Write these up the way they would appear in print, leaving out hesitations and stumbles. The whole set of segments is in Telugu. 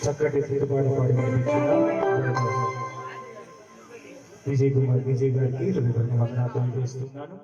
చక్కటి తీర్పాటు పాడి విజయ్ కుమార్ విజయ్ గారికి వందనాలు చేస్తున్నాను.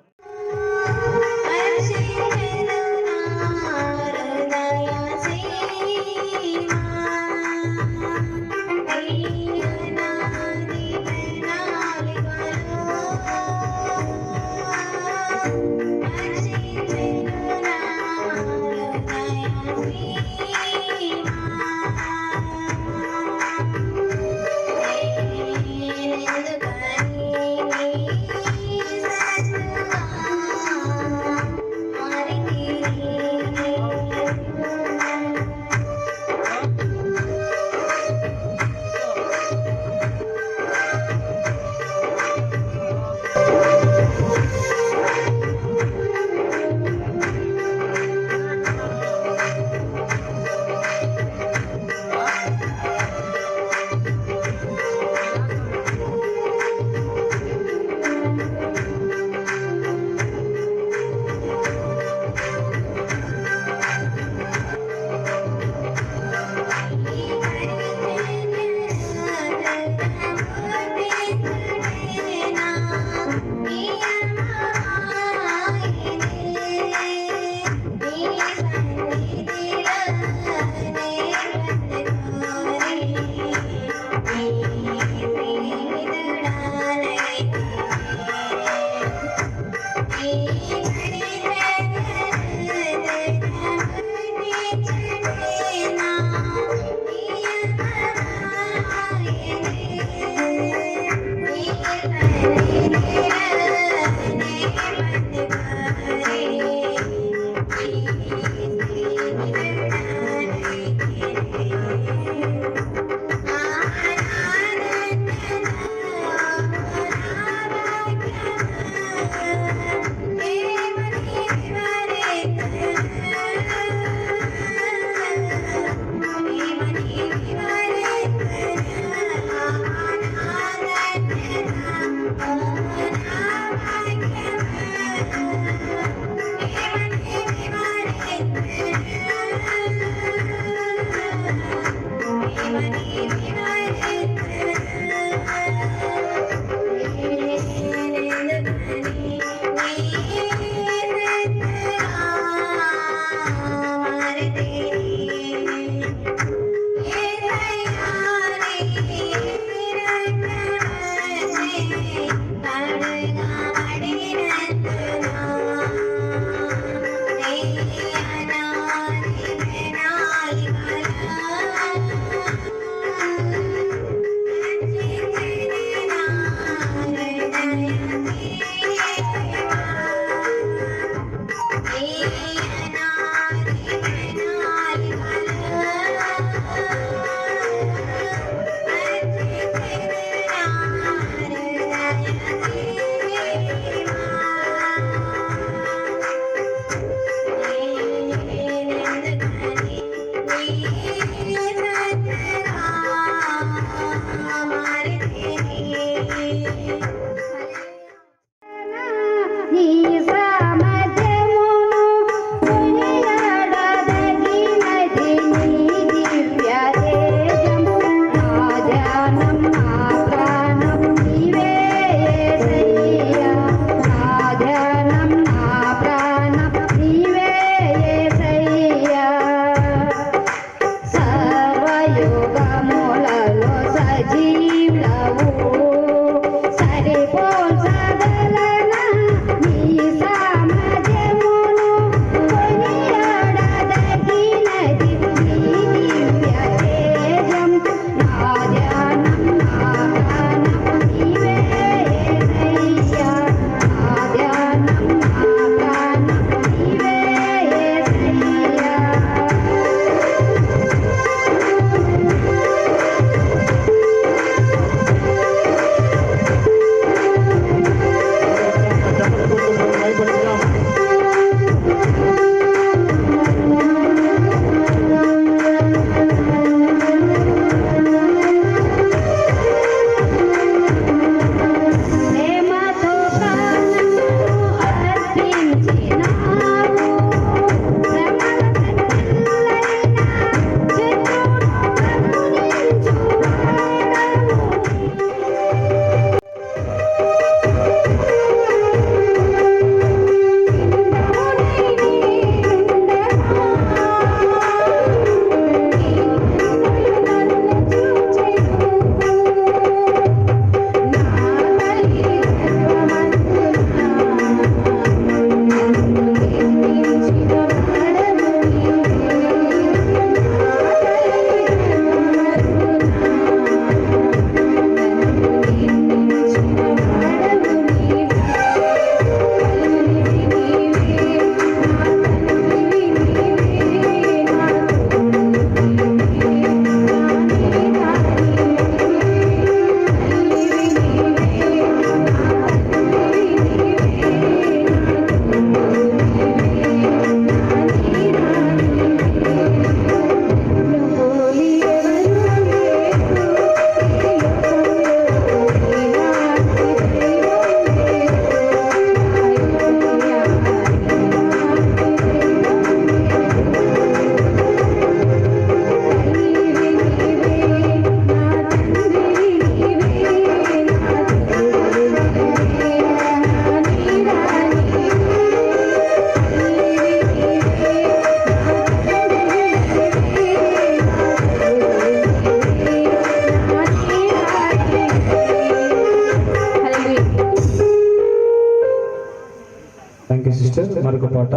Thank you sister. మరొక పాట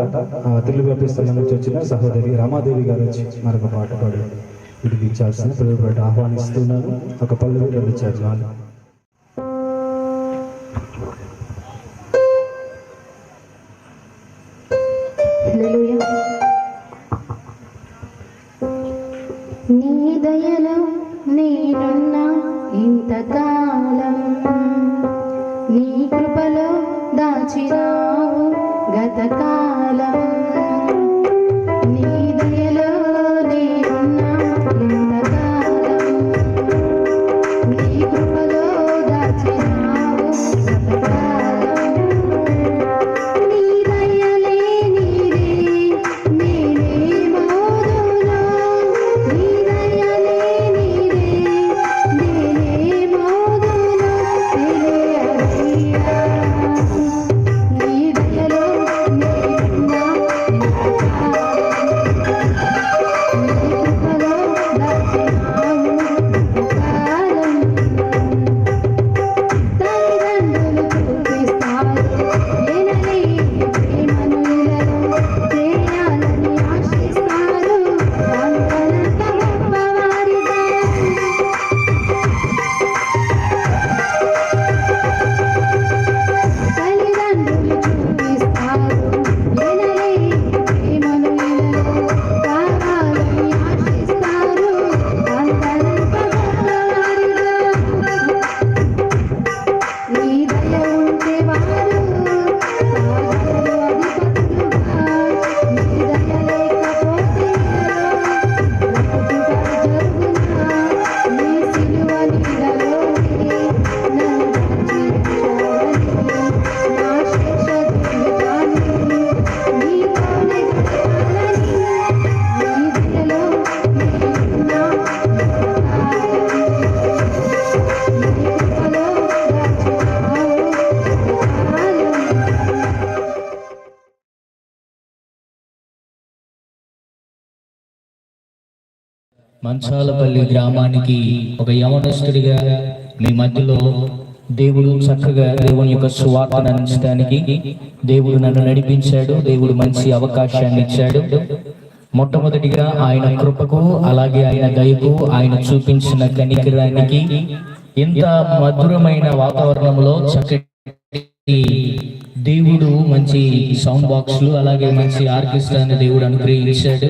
తెలుగు వ్యాపిస్తున్న నుంచి వచ్చిన సహోదరి రమాదేవి గారు వచ్చి మరొక పాట పాడి విడిపించాల్సిన పిల్లలు పాట ఆహ్వానిస్తున్నాను. ఒక పల్లవి రెండు చరణాలు. నీ దయలో నేనున్నా ఇంతకాలం, నీ కృపలో దాచినావు గతకాలం. నీ దయలో నేనున్నా ఇంతకాలం, నీ కృపలో దాచినావు గతకాలం. నీ దయలే నీదే నేనే మోదునా, నీ దయలే నీదే నేనే మోదునా, తెలియజేయా. నీ దయలో నేనున్నా ఇంతకాలం, నీ కృపలో దాచినావు గతకాలం. తల్లిదండ్రులు చూపిస్తారు ఎనలేని ప్రేమను ఇలలో, చేయాలని ఆశిస్తారు అంతనంత గొప్పవారిగా. తల్లిదండ్రులు చూపిస్తారు ఎనలేని ప్రేమను ఇలలో, కావాలని ఆశిస్తారు అంతనంత గొప్పవారిగా. నీ దయ ఉంటే వారు సాగరు అధిపతులుగా, నీ దయ లేకపోతే బ్రతుకుట జరుగునా. నీ సిలువ నీడలోనే నన్ను దాచి ఉంచాలని, నా శేష జీవితాన్ని నీతోనే గడపాలని. నీ దయలో నేనున్నా ఇంతకాలం, నీ కృపలో దాచినావు గతకాలం. మంచాలపల్లి గ్రామానికి ఒక యవనస్తుడిగా మీ మధ్యలో దేవుడు చక్కగా దేవుని యొక్క సువార్తను అందించడానికి దేవుడు నన్ను నడిపించాడు. దేవుడు మంచి అవకాశాన్ని ఇచ్చాడు. మొట్టమొదటిగా ఆయన కృపకు, అలాగే ఆయన దయకు, ఆయన చూపించిన కనికరానికి, ఇంత మధురమైన వాతావరణంలో చక్కటి దేవుడు మంచి సౌండ్ బాక్స్లు, అలాగే మంచి ఆర్కెస్ట్రాని దేవుడు అనుగ్రహించాడు.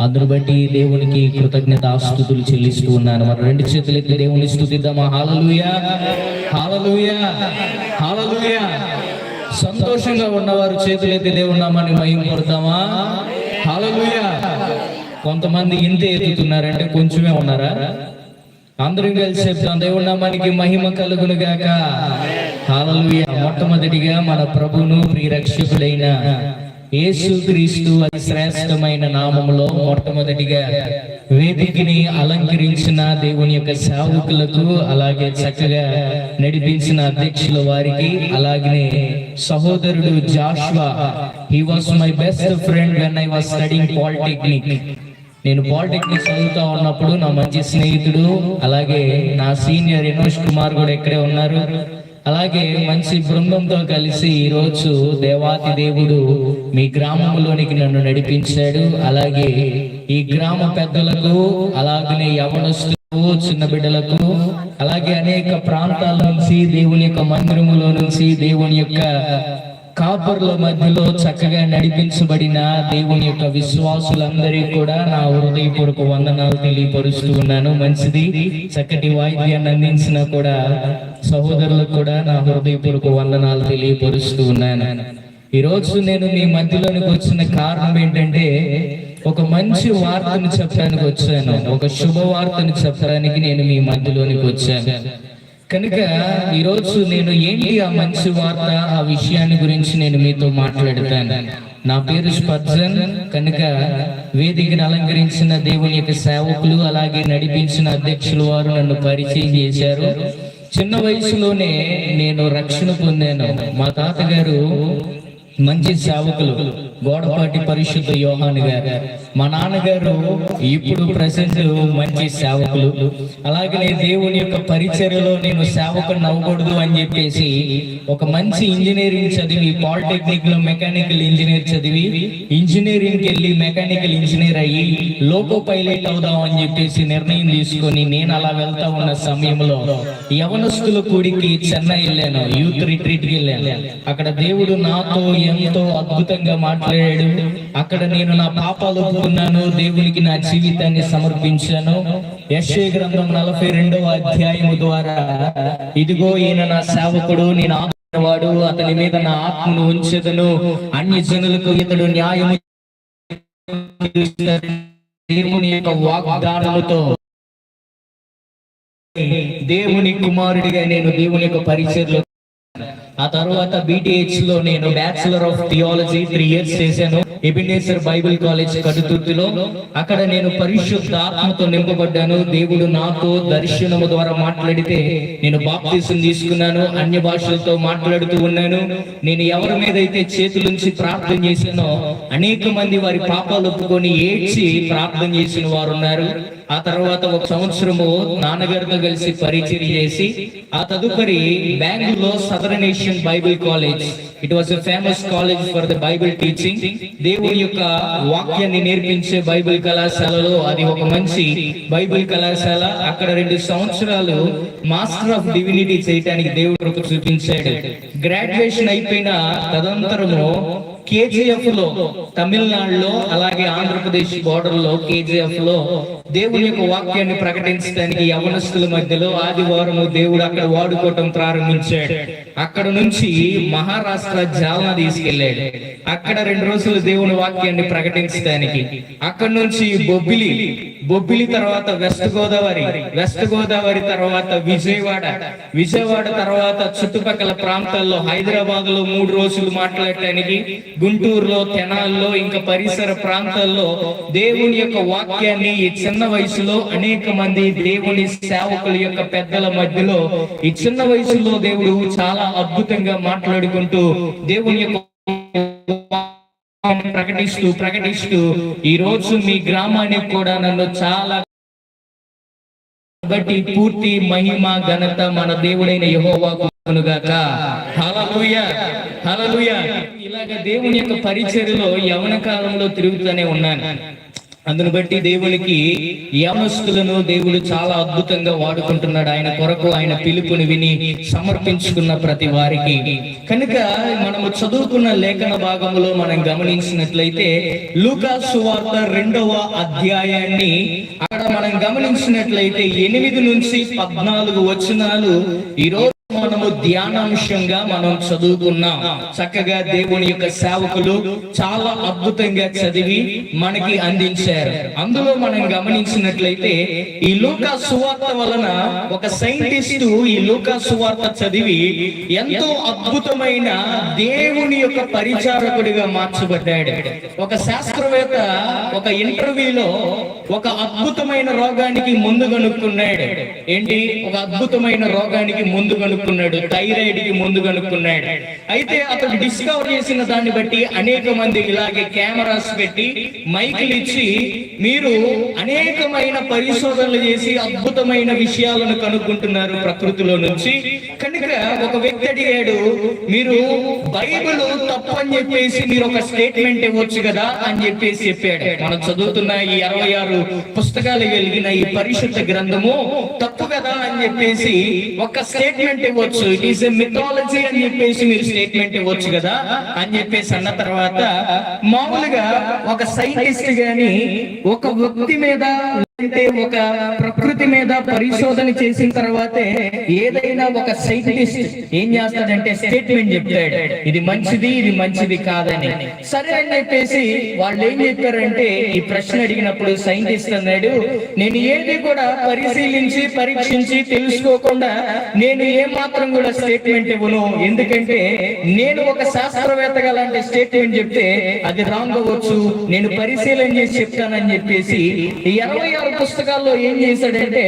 అందును బట్టి దేవునికి కృతజ్ఞతాస్తుతులు చెల్లిస్తూ ఉన్నాను. మరి రెండు చేతులు ఎత్తి దేవుని స్తుతిద్దామా? హల్లెలూయా, హల్లెలూయా, హల్లెలూయా. సంతోషంగా ఉన్నవారు చేతులు ఎత్తి దేవుని నామాన్ని మహిమపడతామా? హల్లెలూయా. కొంతమంది ఇంతే ఎత్తుతున్నారంటే కొంచెమే ఉన్నారా? అందరం కలిసి చెప్తాం, దేవుని నామానికి మహిమ కలుగును గాక. హల్లెలూయా. మొట్టమొదటిగా మన ప్రభువును ప్రియరక్షకుడైన యేసుక్రీస్తు అతి శ్రేష్టమైన నామములో మొట్టమొదటిగా వేదికని అలంకరించిన దేవుని యొక్క సేవకులకు, అలాగే చక్కగా నడిపించిన అధ్యక్షుల వారికి, అలాగే సహోదరుడు Joshua, he was my best friend when I was studying polytechnic. నేను పాలిటెక్నిక్ చదువుతా ఉన్నప్పుడు నా మంచి స్నేహితుడు, అలాగే నా సీనియర్ వినోష్ కుమార్ కూడా ఇక్కడే ఉన్నారు. అలాగే మంచి బృందంతో కలిసి ఈరోజు దేవాతి దేవుడు మీ గ్రామంలోనికి నన్ను నడిపించాడు. అలాగే ఈ గ్రామ పెద్దలకు, అలాగే యవనస్తులకు, చిన్న బిడ్డలకు, అలాగే అనేక ప్రాంతాల నుంచి, దేవుని యొక్క మందిరములో నుంచి, దేవుని యొక్క కాపర్ల మధ్యలో చక్కగా నడిపించబడిన దేవుని యొక్క విశ్వాసులందరికీ కూడా నా హృదయపూర్వక వందనాలు తెలియపరుస్తూ ఉన్నాను. మంచిది, చక్కటి వాయిద్యాన్ని అందించిన కూడా సహోదరులకు కూడా నా హృదయపూర్వక వందనాలు తెలియపరుస్తూ ఉన్నాను. ఈరోజు నేను మీ మధ్యలోనికి వచ్చిన కారణం ఏంటంటే, ఒక మంచి వార్తను చెప్పడానికి వచ్చాను. ఒక శుభవార్తను చెప్పడానికి నేను మీ మధ్యలోనికి వచ్చాను. కనుక ఈరోజు నేను ఏంటి ఆ మంచి వార్త, ఆ విషయాన్ని గురించి నేను మీతో మాట్లాడతాను. నా పేరు స్పర్జన్. కనుక వేదికను అలంకరించిన దేవుని యొక్క సేవకులు, అలాగే నడిపించిన అధ్యక్షులు వారు నన్ను పరిచయం చేశారు. చిన్న వయసులోనే నేను రక్షణ పొందాను. మా తాతగారు మంచి సేవకులు, గోడపాటి పరిశుద్ధ యోహాను గారు. మా నాన్నగారు ఇప్పుడు ప్రెసెంట్ మంచి సేవకులు. అలాగే దేవుని యొక్క పరిచర్యలో నేను సేవకుని అవ్వకూడదు అని చెప్పేసి ఒక మంచి ఇంజనీరింగ్ చదివి, పాలిటెక్నిక్ లో మెకానికల్ ఇంజనీర్ చదివి, ఇంజనీరింగ్కి వెళ్ళి మెకానికల్ ఇంజనీర్ అయ్యి లోకో పైలట్ అవుదాం అని చెప్పేసి నిర్ణయం తీసుకొని నేను అలా వెళ్తా ఉన్న సమయంలో యవనస్తుల కూడికి చెన్నై వెళ్ళాను, యూత్ రిట్రీట్ కి వెళ్ళాను. అక్కడ దేవుడు నాతో ఎంతో అద్భుతంగా మాట్లాడాడు. అక్కడ నేను నా పాపాలు ఒప్పుకున్నాను, దేవునికి నా జీవితాన్ని సమర్పించాను. యెషయా గ్రంథం 42వ అధ్యాయము ద్వారా ఇదిగో ఈయన నా సేవకుడు, నేను వాడు, అతని మీద నా ఆత్మను ఉంచెదను, అన్ని జనులకు ఇతడు న్యాయము దేవుని యొక్క వాగ్దానముతో దేవుని కుమారుడిగా నేను దేవుని యొక్క పరిచర్యలో. ఆ తర్వాత BTH లో నేను బ్యాచిలర్ ఆఫ్ థియాలజీ 3 years చేశాను, ఎబినేజర్ బైబిల్ కాలేజ్ కడుతుర్తిలో. అక్కడ నేను పరిశుద్ధాత్మతో నింపబడ్డాను. దేవుడు నాతో దర్శనము ద్వారా మాట్లాడితే నేను బాప్తిసం తీసుకున్నాను, అన్య భాషలతో మాట్లాడుతూ ఉన్నాను. నేను ఎవరి మీద అయితే చేతులుంచి ప్రార్థన చేశానో అనేక మంది వారి పాపాలు ఒప్పుకొని ఏడ్చి ప్రార్థన చేసిన వారు ఉన్నారు. ఆ తర్వాత 1 సంవత్సరము నాన్నగారితో కలిసి పరిచర్య చేసి, ఆ తదుపరి బెంగళూరులో southern Asian Bible college, it was a famous college for the Bible teaching, దేవుని యొక్క వాక్యాన్ని నేర్పించే బైబిల్ కళాశాలలో అది ఒక మంచి బైబిల్ కళాశాల. అక్కడ 2 సంవత్సరాలు మాస్టర్ ఆఫ్ డివినిటీ చేయడానికి దేవుడు కృప చూపించాడు. గ్రాడ్యుయేషన్ అయిపోయిన తదనంతరము KGF లో, తమిళనాడులో అలాగే ఆంధ్రప్రదేశ్ బోర్డర్ లో KGF లో దేవుని యొక్క వాక్యాన్ని ప్రకటించడానికి యవనస్తుల మధ్యలో ఆదివారము దేవుడు అక్కడ వాడుకోవటం ప్రారంభించాడు. అక్కడ నుంచి మహారాష్ట్ర జాల్నా తీసుకెళ్లాడు. అక్కడ 2 రోజులు దేవుని వాక్యాన్ని ప్రకటించడానికి. అక్కడ నుంచి బొబ్బిలి తర్వాత వెస్ట్ గోదావరి తర్వాత విజయవాడ తర్వాత చుట్టుపక్కల ప్రాంతాల్లో, హైదరాబాద్ లో 3 రోజులు మాట్లాడటానికి, గుంటూరులో, తెనాల్లో, ఇంకా పరిసర ప్రాంతాల్లో దేవుని యొక్క వాక్యాన్ని ఈ చిన్న వయసులో అనేక మంది దేవుని సేవకుల యొక్క పెద్దల మధ్యలో ఈ చిన్న వయసులో దేవుడు చాలా అద్భుతంగా మాట్లాడుకుంటూ దేవుని యొక్క ప్రకటిస్తూ ఈ రోజు మీ గ్రామానికి కూడా నన్ను చాలా బట్టి పూర్తి మహిమ ఘనత మన దేవుడైన యెహోవాకు కలుగునుగాక. హల్లెలూయా, హల్లెలూయా. ఇలాగ దేవుని యొక్క పరిచర్యలో యవన కాలంలో తిరుగుతూనే ఉన్నాను. అందును బట్టి దేవునికి యవనస్తులను దేవుడు చాలా అద్భుతంగా వాడుకుంటున్నాడు. ఆయన కొరకు ఆయన పిలుపుని విని సమర్పించుకున్న ప్రతి వారికి. కనుక మనము చదువుకున్న లేఖన భాగంలో మనం గమనించినట్లయితే లూకా సువార్త 2వ అధ్యాయాన్ని అక్కడ మనం గమనించినట్లయితే 8 నుంచి 14 వచనాలు ఈరోజు మనము ధ్యానాంశంగా మనం చదువుకున్నాం. చక్కగా దేవుని యొక్క సేవకులు చాలా అద్భుతంగా చదివి మనకి అందించారు. అందులో మనం గమనించినట్లయితే ఈ లూకా సువార్త వలన ఒక సైంటిస్టు ఈ లూకా సువార్త చదివి ఎంతో అద్భుతమైన దేవుని యొక్క పరిచారకుడిగా మార్చబడ్డాడు. ఒక శాస్త్రవేత్త ఒక ఇంటర్వ్యూలో ఒక అద్భుతమైన రోగానికి ముందు కనుక్కున్నాడు. ఏంటి? ఒక అద్భుతమైన రోగానికి ముందు కనుక్కున్నాడు, థైరాయిడ్ కి ముందు కనుక్కున్నాడు. అయితే అతడు డిస్కవర్ చేసిన దాన్ని బట్టి అనేక మంది ఇలాగే కెమెరాస్ పెట్టి మైకులు ఇచ్చి మీరు అనేకమైన పరిశోధనలు చేసి అద్భుతమైన విషయాలను కనుక్కుంటున్నారు ప్రకృతిలో నుంచి. కనుక ఒక వ్యక్తి అడిగాడు, మీరు బైబిల్ తప్పు అని చెప్పేసి మీరు ఒక స్టేట్మెంట్ ఇవ్వచ్చు కదా అని చెప్పేసి చెప్పాడు. మనం చదువుతున్న ఈ 66 పుస్తకాలు కలిగిన ఈ పరిశుద్ధ గ్రంథము తప్పు కదా అని చెప్పేసి ఒక స్టేట్మెంట్ ఇవ్వచ్చు. ఇట్ ఈస్ ఎ మిథాలజీ అని చెప్పేసి మీరు స్టేట్మెంట్ ఇవ్వచ్చు కదా అని చెప్పేసి అన్న తర్వాత, మామూలుగా ఒక సైంటిస్ట్ గాని ఒక వ్యక్తి మీద అంటే ఒక ప్రకృతి మీద పరిశోధన చేసిన తర్వాతే ఏదైనా ఒక సైంటిస్ట్ ఏం చేస్తాడంటే స్టేట్మెంట్ చెప్తాడు, ఇది మంచిది ఇది మంచిది కాదని. సరే అని చెప్పేసి వాళ్ళు ఏం చెప్పారంటే, ఈ ప్రశ్న అడిగినప్పుడు సైంటిస్ట్ అన్నాడు, నేను ఏది కూడా పరిశీలించి పరీక్షించి తెలుసుకోకుండా నేను ఏమాత్రం కూడా స్టేట్మెంట్ ఇవ్వను. ఎందుకంటే నేను ఒక శాస్త్రవేత్తగా లాంటి స్టేట్మెంట్ చెప్తే అది రాంగ్ అవ్వచ్చు, నేను పరిశీలన చేసి చెప్తానని చెప్పేసి 26 పుస్తకాల్లో ఏం చేశాడంటే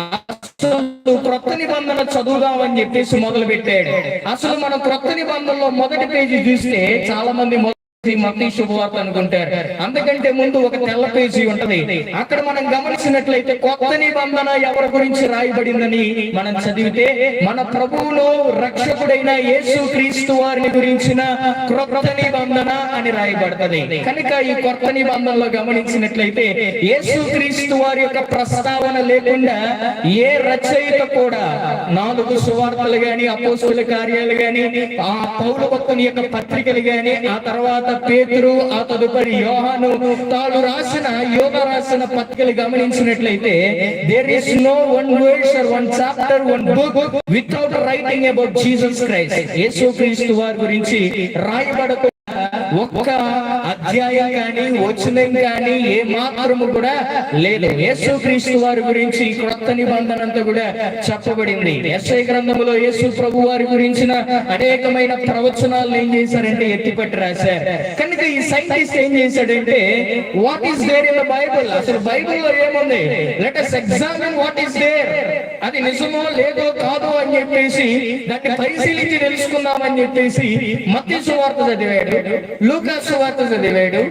అసలు క్రొత్త నిబంధన చదువుదామని చెప్పేసి మొదలు పెట్టాడు. అసలు మనం క్రొత్త నిబంధనలో మొదటి పేజీ చూస్తే చాలా మంది మత్తయి శుభవార్త అనుకుంటారు. అందుకంటే ముందు ఒక తెల్ల పేజీ ఉంటది. అక్కడ మనం గమనించినట్లయితే కొత్త నిబంధన ఎవరి గురించి రాయబడిందని మనం చదివితే మన ప్రభువులో రక్షకుడైన యేసు క్రీస్తు వారిని గురించిన క్రొత్త నిబంధన అని రాయబడుతుంది. కనుక ఈ కొత్త నిబంధనలో గమనించినట్లయితే యేసు క్రీస్తు వారి యొక్క ప్రస్తావన లేకుండా ఏ రచయిత కూడా 4 సువార్తలు గాని, అపోస్తుల కార్యాలు గాని, ఆ పౌలు భక్తుని యొక్క పత్రికలు గాని, ఆ తర్వాత పేతురు, ఆ తదుపరి యోహాను తాను రాసిన పత్రికలు గమనించినట్లయితే there is no one verse or one chapter, one book without writing about Jesus Christ. యేసుక్రీస్తు వారి గురించి రాయబడక ఒక్క అధ్యాయం కానీ వచనం కానీ ఏ మాత్రము కూడా లేదు. యేసుక్రీస్తు వారి గురించి క్రొత్త నిబంధన అంతా కూడా చెప్పబడింది. యెషయా గ్రంథంలో యేసు ప్రభు వారి గురించిన అనేకమైన ప్రవచనాలను ఏం చేశారంటే ఎత్తిపట్టి రాశారు. కనుక ఈ సైంటిస్ట్ ఏం చేశాడంటే what is there in the Bible, అసలు బైబిల్లో ఏముంది, let us examine what is there, అది నిజమో లేదో కాదో అని చెప్పేసి దాన్ని పరిశీలించి తెలుసుకుందామని చెప్పేసి మత్తయి సువార్త చదివాడు, లూకా సువార్త చదివాడు,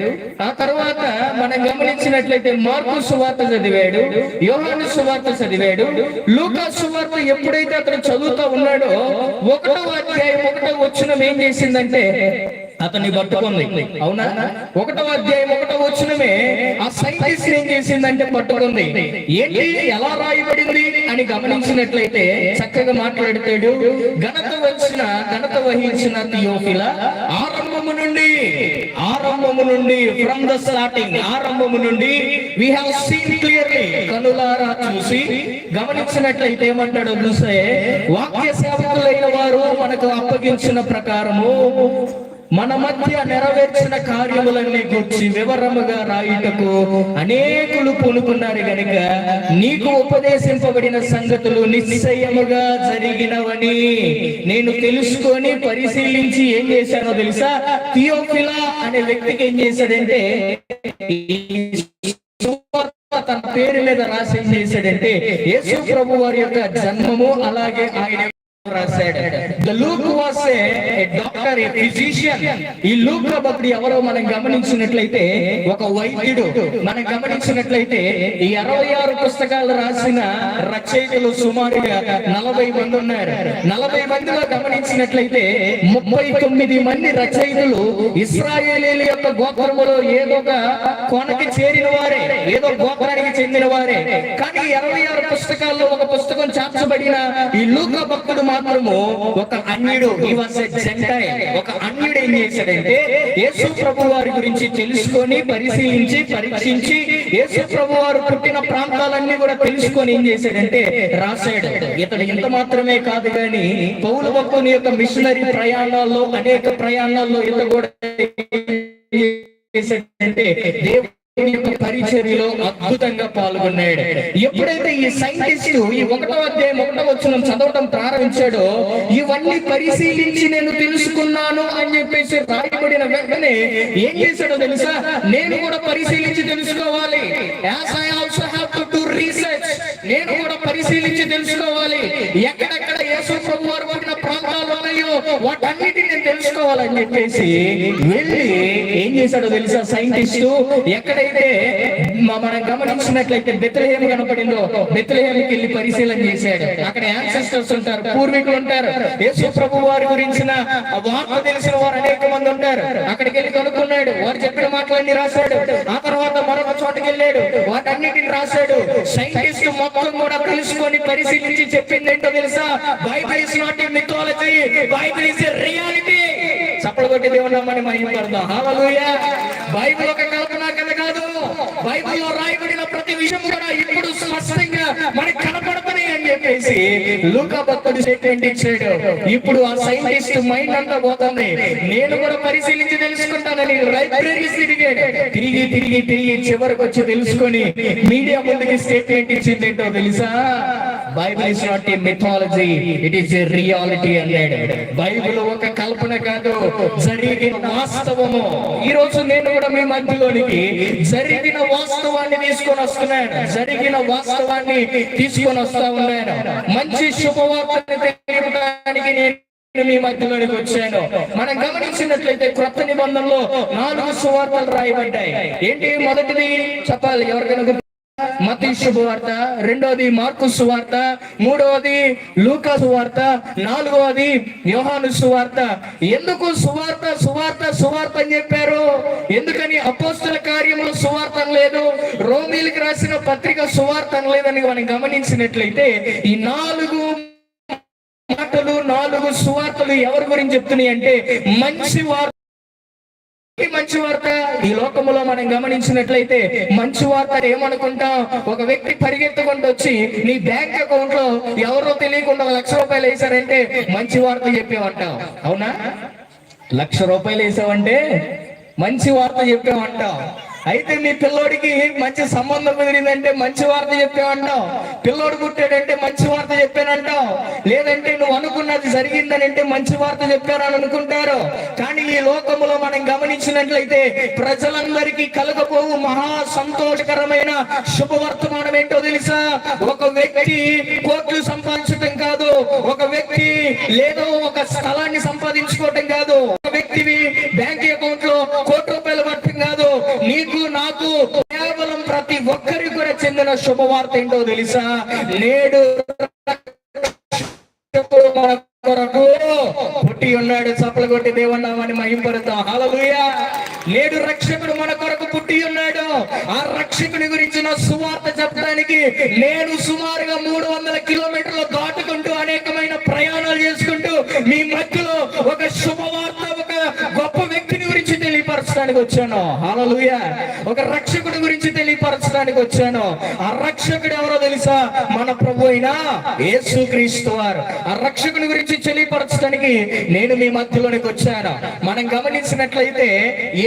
ఆ తర్వాత మనం గమనించినట్లయితే మార్కు సువార్త చదివాడు, యోహాను సువార్త చదివాడు. లూకా సువార్త ఎప్పుడైతే అతను చదువుతా ఉన్నాడో 1వ అధ్యాయం 1వ వచనం ఏం చేసిందంటే అతన్ని పట్టుకుంది. అవునా? 1వ అధ్యాయం 1వ వచనమే ఆ సైంటిస్ట్ ఏం చేసిందంటే పట్టుకుంది. ఏంటి, ఎలా రాయబడింది అని గమనించినట్లయితే చక్కగా మాట్లాడతాడు. ఘనత వహించిన థియోఫిలా, ఆరంభము నుండి ఫ్రమ్ ద స్టార్టింగ్, ఆరంభము నుండి వి హావ్ సీన్ క్లియర్లీ, కనులారా చూసి గమనించినట్లయితే ఏమంటాడో చూస్తే, వాక్య సేవకులైన వారు మనకు అప్పగించిన ప్రకారము మన మధ్య నెరవేర్చిన కార్యములన్నీ గురించి వివరముగా రాయుటకు అనేకులు పూనుకున్నారు గనుక నీకు ఉపదేశింపబడిన సంగతులు నిశ్చయముగా జరిగినవని నేను తెలుసుకొని పరిశీలించి ఏం చేశానో తెలుసా, థియోఫిలా అనే వ్యక్తికి ఏం చేశాడంటే తన పేరు మీద రాసి ఏం చేశాడంటే యేసు ప్రభు వారి యొక్క జన్మము, అలాగే ఆయన రాశాడు. The Luke was a doctor, a physician. ఈ లూకా భక్తుడు ఎవరో మనం గమనించినట్లయితే ఒక వైద్యుడు. మనం గమనించినట్లయితే ఈ 66 పుస్తకాలు రాసిన రచయితలు సుమారుగా 40 మంది ఉన్నారు. 40 మందిలో గమనించినట్లయితే 39 మంది రచయితలు ఇశ్రాయేలీయుల యొక్క గోత్రములో ఏదో ఒక కోణకి చేరిన వారే, ఏదో గోత్రానికి చెందిన వారే. కానీ 66 పుస్తకాల్లో ఒక పుస్తకం చాచబడిన ఈ లూకా భక్తుడు మాత్రము ఒక అన్యుడు. ఒక అన్యుడు ఏం చేశాడంటే యేసు ప్రభు వారి గురించి తెలుసుకొని పరిశీలించి పరీక్షించి యేసు ప్రభు వారు పుట్టిన ప్రాంతాలన్నీ కూడా తెలుసుకొని ఏం చేశాడంటే రాశాడు. ఇతడు ఇంత మాత్రమే కాదు కానీ పౌలు భక్తుని యొక్క మిషనరీ ప్రయాణాల్లో అనేక ప్రయాణాల్లో ఇతడు కూడా చేశాడంటే దేవుని యొక్క పరిచర్యలో అద్భుతంగా పాల్గొన్నాడు. ఎప్పుడైతే ఈ సైంటిస్ట్ ఈ 1వ అధ్యాయం 1వ వచనం చదవటం ప్రారంభించాడో ఇవన్నీ పరిశీలించి నేను తెలుసుకున్నాను అని చెప్పేసి రాయబడిన వెంటనే ఏం చేశాడో తెలుసా, నేను కూడా పరిశీలించి తెలుసుకోవాలి. As I also have to do research, నేను కూడా పరిశీలించి తెలుసుకోవాలి. ఎక్కడెక్కడ యేసు ప్రభు వారు పుట్టిన ప్రాంతాలు ఉన్నాయో వాటన్నిటిని నేను తెలుసుకోవాలని చెప్పేసి వెళ్ళి ఏం చేశాడో తెలుసా సైంటిస్టు, ఎక్కడైతే మనం గమనించినట్లయితే బెత్లెహేము కనపడిందో బెత్లెహేముకి వెళ్ళి పరిశీలన చేశాడు. అక్కడ యాన్సెస్టర్స్ ఉంటారు, పూర్వీకులు ఉంటారు, యేసు ప్రభు వారి గురించిన వార్త తెలిసిన వారు అనేక మంది ఉంటారు. అక్కడికి వెళ్ళి కనుక్కున్నాడు, వారు చెప్పిన మాటలన్నీ రాశాడు. ఆ తర్వాత మరొక చోటకి వెళ్ళాడు, వాటన్నిటిని రాశాడు. సైంటిస్ట్ మొత్తం కూడా తెలుసుకొని పరిశీలించి చెప్పింది ఏంటో తెలుసా, Bible is not a mythology, Bible is a reality. చప్పలు కొట్టి దేవుని నామాన్ని మహిమపడదాం. హల్లెలూయా. బైబిల్ ఒక కల్పన కథ కాదు, బైబిల్లో రాయబడిన ప్రతి విషయం కూడా ఇప్పుడు స్పష్టంగా మనకి కనపడుతుంది అని చెప్పేసి లూకా భక్తుడు స్టేట్మెంట్ ఇచ్చాడు. ఇప్పుడు ఆ సైంటిస్ట్ మైండ్ అంతా పోతుంది, నేను కూడా పరిశీలించి తెలుసుకుంటానని లైబ్రరీస్ తిరిగి చివరికి వచ్చి తెలుసుకొని మీడియా ముందుకి స్టేట్మెంట్ ఇచ్చింది ఏంటో తెలుసా, Bible is not a mythology, it is a reality అన్నాడు. బైబిల్ ఒక కల్పన కాదు, జరిగిన వాస్తవము. ఈ రోజు నేను కూడా మీ మధ్యలోనికి జరిగిన వాస్తవాన్ని తీసుకొని వస్తున్నాను. మంచి శుభవార్తని తెలియడానికి నేను నేను మీ మధ్యలోనికి వచ్చాను. మనం గమనించినట్లయితే క్రొత్త నిబంధనలో 4 సువార్తలు రాయబడ్డాయి. ఏంటి? మొదటిది చెప్పాలి ఎవరికైనా? మత్తయి శుభవార్త, రెండోది మార్కు సువార్త, మూడవది లూకా సువార్త, నాలుగవది యోహాను సువార్త. ఎందుకు సువార్త సువార్త సువార్త అని చెప్పారు? ఎందుకని? అపోస్తల కార్యములు సువార్త లేదు, రోమీలకు రాసిన పత్రిక సువార్త లేదని మనం గమనించినట్లయితే ఈ 4 మాటలు 4 సువార్తలు ఎవరి గురించి చెప్తున్నాయి అంటే మంచి వార్త. మంచి వార్త ఈ లోకములో మనం గమనించినట్లయితే మంచి వార్త ఏమనుకుంటాం? ఒక వ్యక్తి పరిగెత్తుకుంటూ వచ్చి నీ బ్యాంక్ అకౌంట్ లో ఎవరో తెలియకుండా 1,00,000 రూపాయలు వేసారంటే మంచి వార్త చెప్పేవంటాం. అవునా? 1,00,000 రూపాయలు వేసావంటే మంచి వార్త చెప్పేవంటాం. అయితే మీ పిల్లోడికి మంచి సంబంధం కుదిరిందంటే మంచి వార్త చెప్పావంటావు. పిల్లోడు పుట్టాడంటే మంచి వార్త చెప్పానంటావు. లేదంటే నువ్వు అనుకున్నది జరిగిందని అంటే మంచి వార్త చెప్పారని అనుకుంటారు. కానీ ఈ లోకములో మనం గమనించినట్లయితే ప్రజలందరికీ కలగబోవు మహా సంతోషకరమైన శుభవర్తమానం ఏంటో తెలుసా? ఒక వ్యక్తి కోట్లు సంపాదించడం కాదు, ఒక వ్యక్తి లేదో ఒక స్థలాన్ని సంపాదించుకోవటం కాదు, ఒక వ్యక్తివి బ్యాంక్ అకౌంట్ లో ₹1,00,00,000 పడటం కాదు. నీకు నాకు కేవలం ప్రతి ఒక్కరికి కూడా చెందిన శుభవార్త ఏంటో తెలుసా? నేడు మన కొరకు పుట్టి ఉన్నాడు. చప్పలు కొట్టి దేవుని నామాన్ని మహింపరుతాం. హల్లెలూయా. నేడు రక్షకుడు మన కొరకు పుట్టి ఉన్నాడు. ఆ రక్షకుని గురించిన సువార్త చెప్పడానికి నేను సుమారుగా 300 కిలోమీటర్లు దాటుకుంటూ అనేకమైన ప్రయాణాలు చేసుకుంటూ మీ మధ్యలో ఒక శుభవార్త, ఒక గొప్ప వ్యక్తిని గురించి తెలియపరచడానికి వచ్చాను. హల్లెలూయా. ఒక రక్షకుడి గురించి తెలియపరచడానికి వచ్చాను. ఆ రక్షకుడు ఎవరో తెలుసా? మన ప్రభు అయిన యేసుక్రీస్తు వారు. ఆ రక్షకుని గురించి తెలియపరచడానికి నేను మీ మధ్యలోనికి వచ్చాను. మనం గమనించినట్లయితే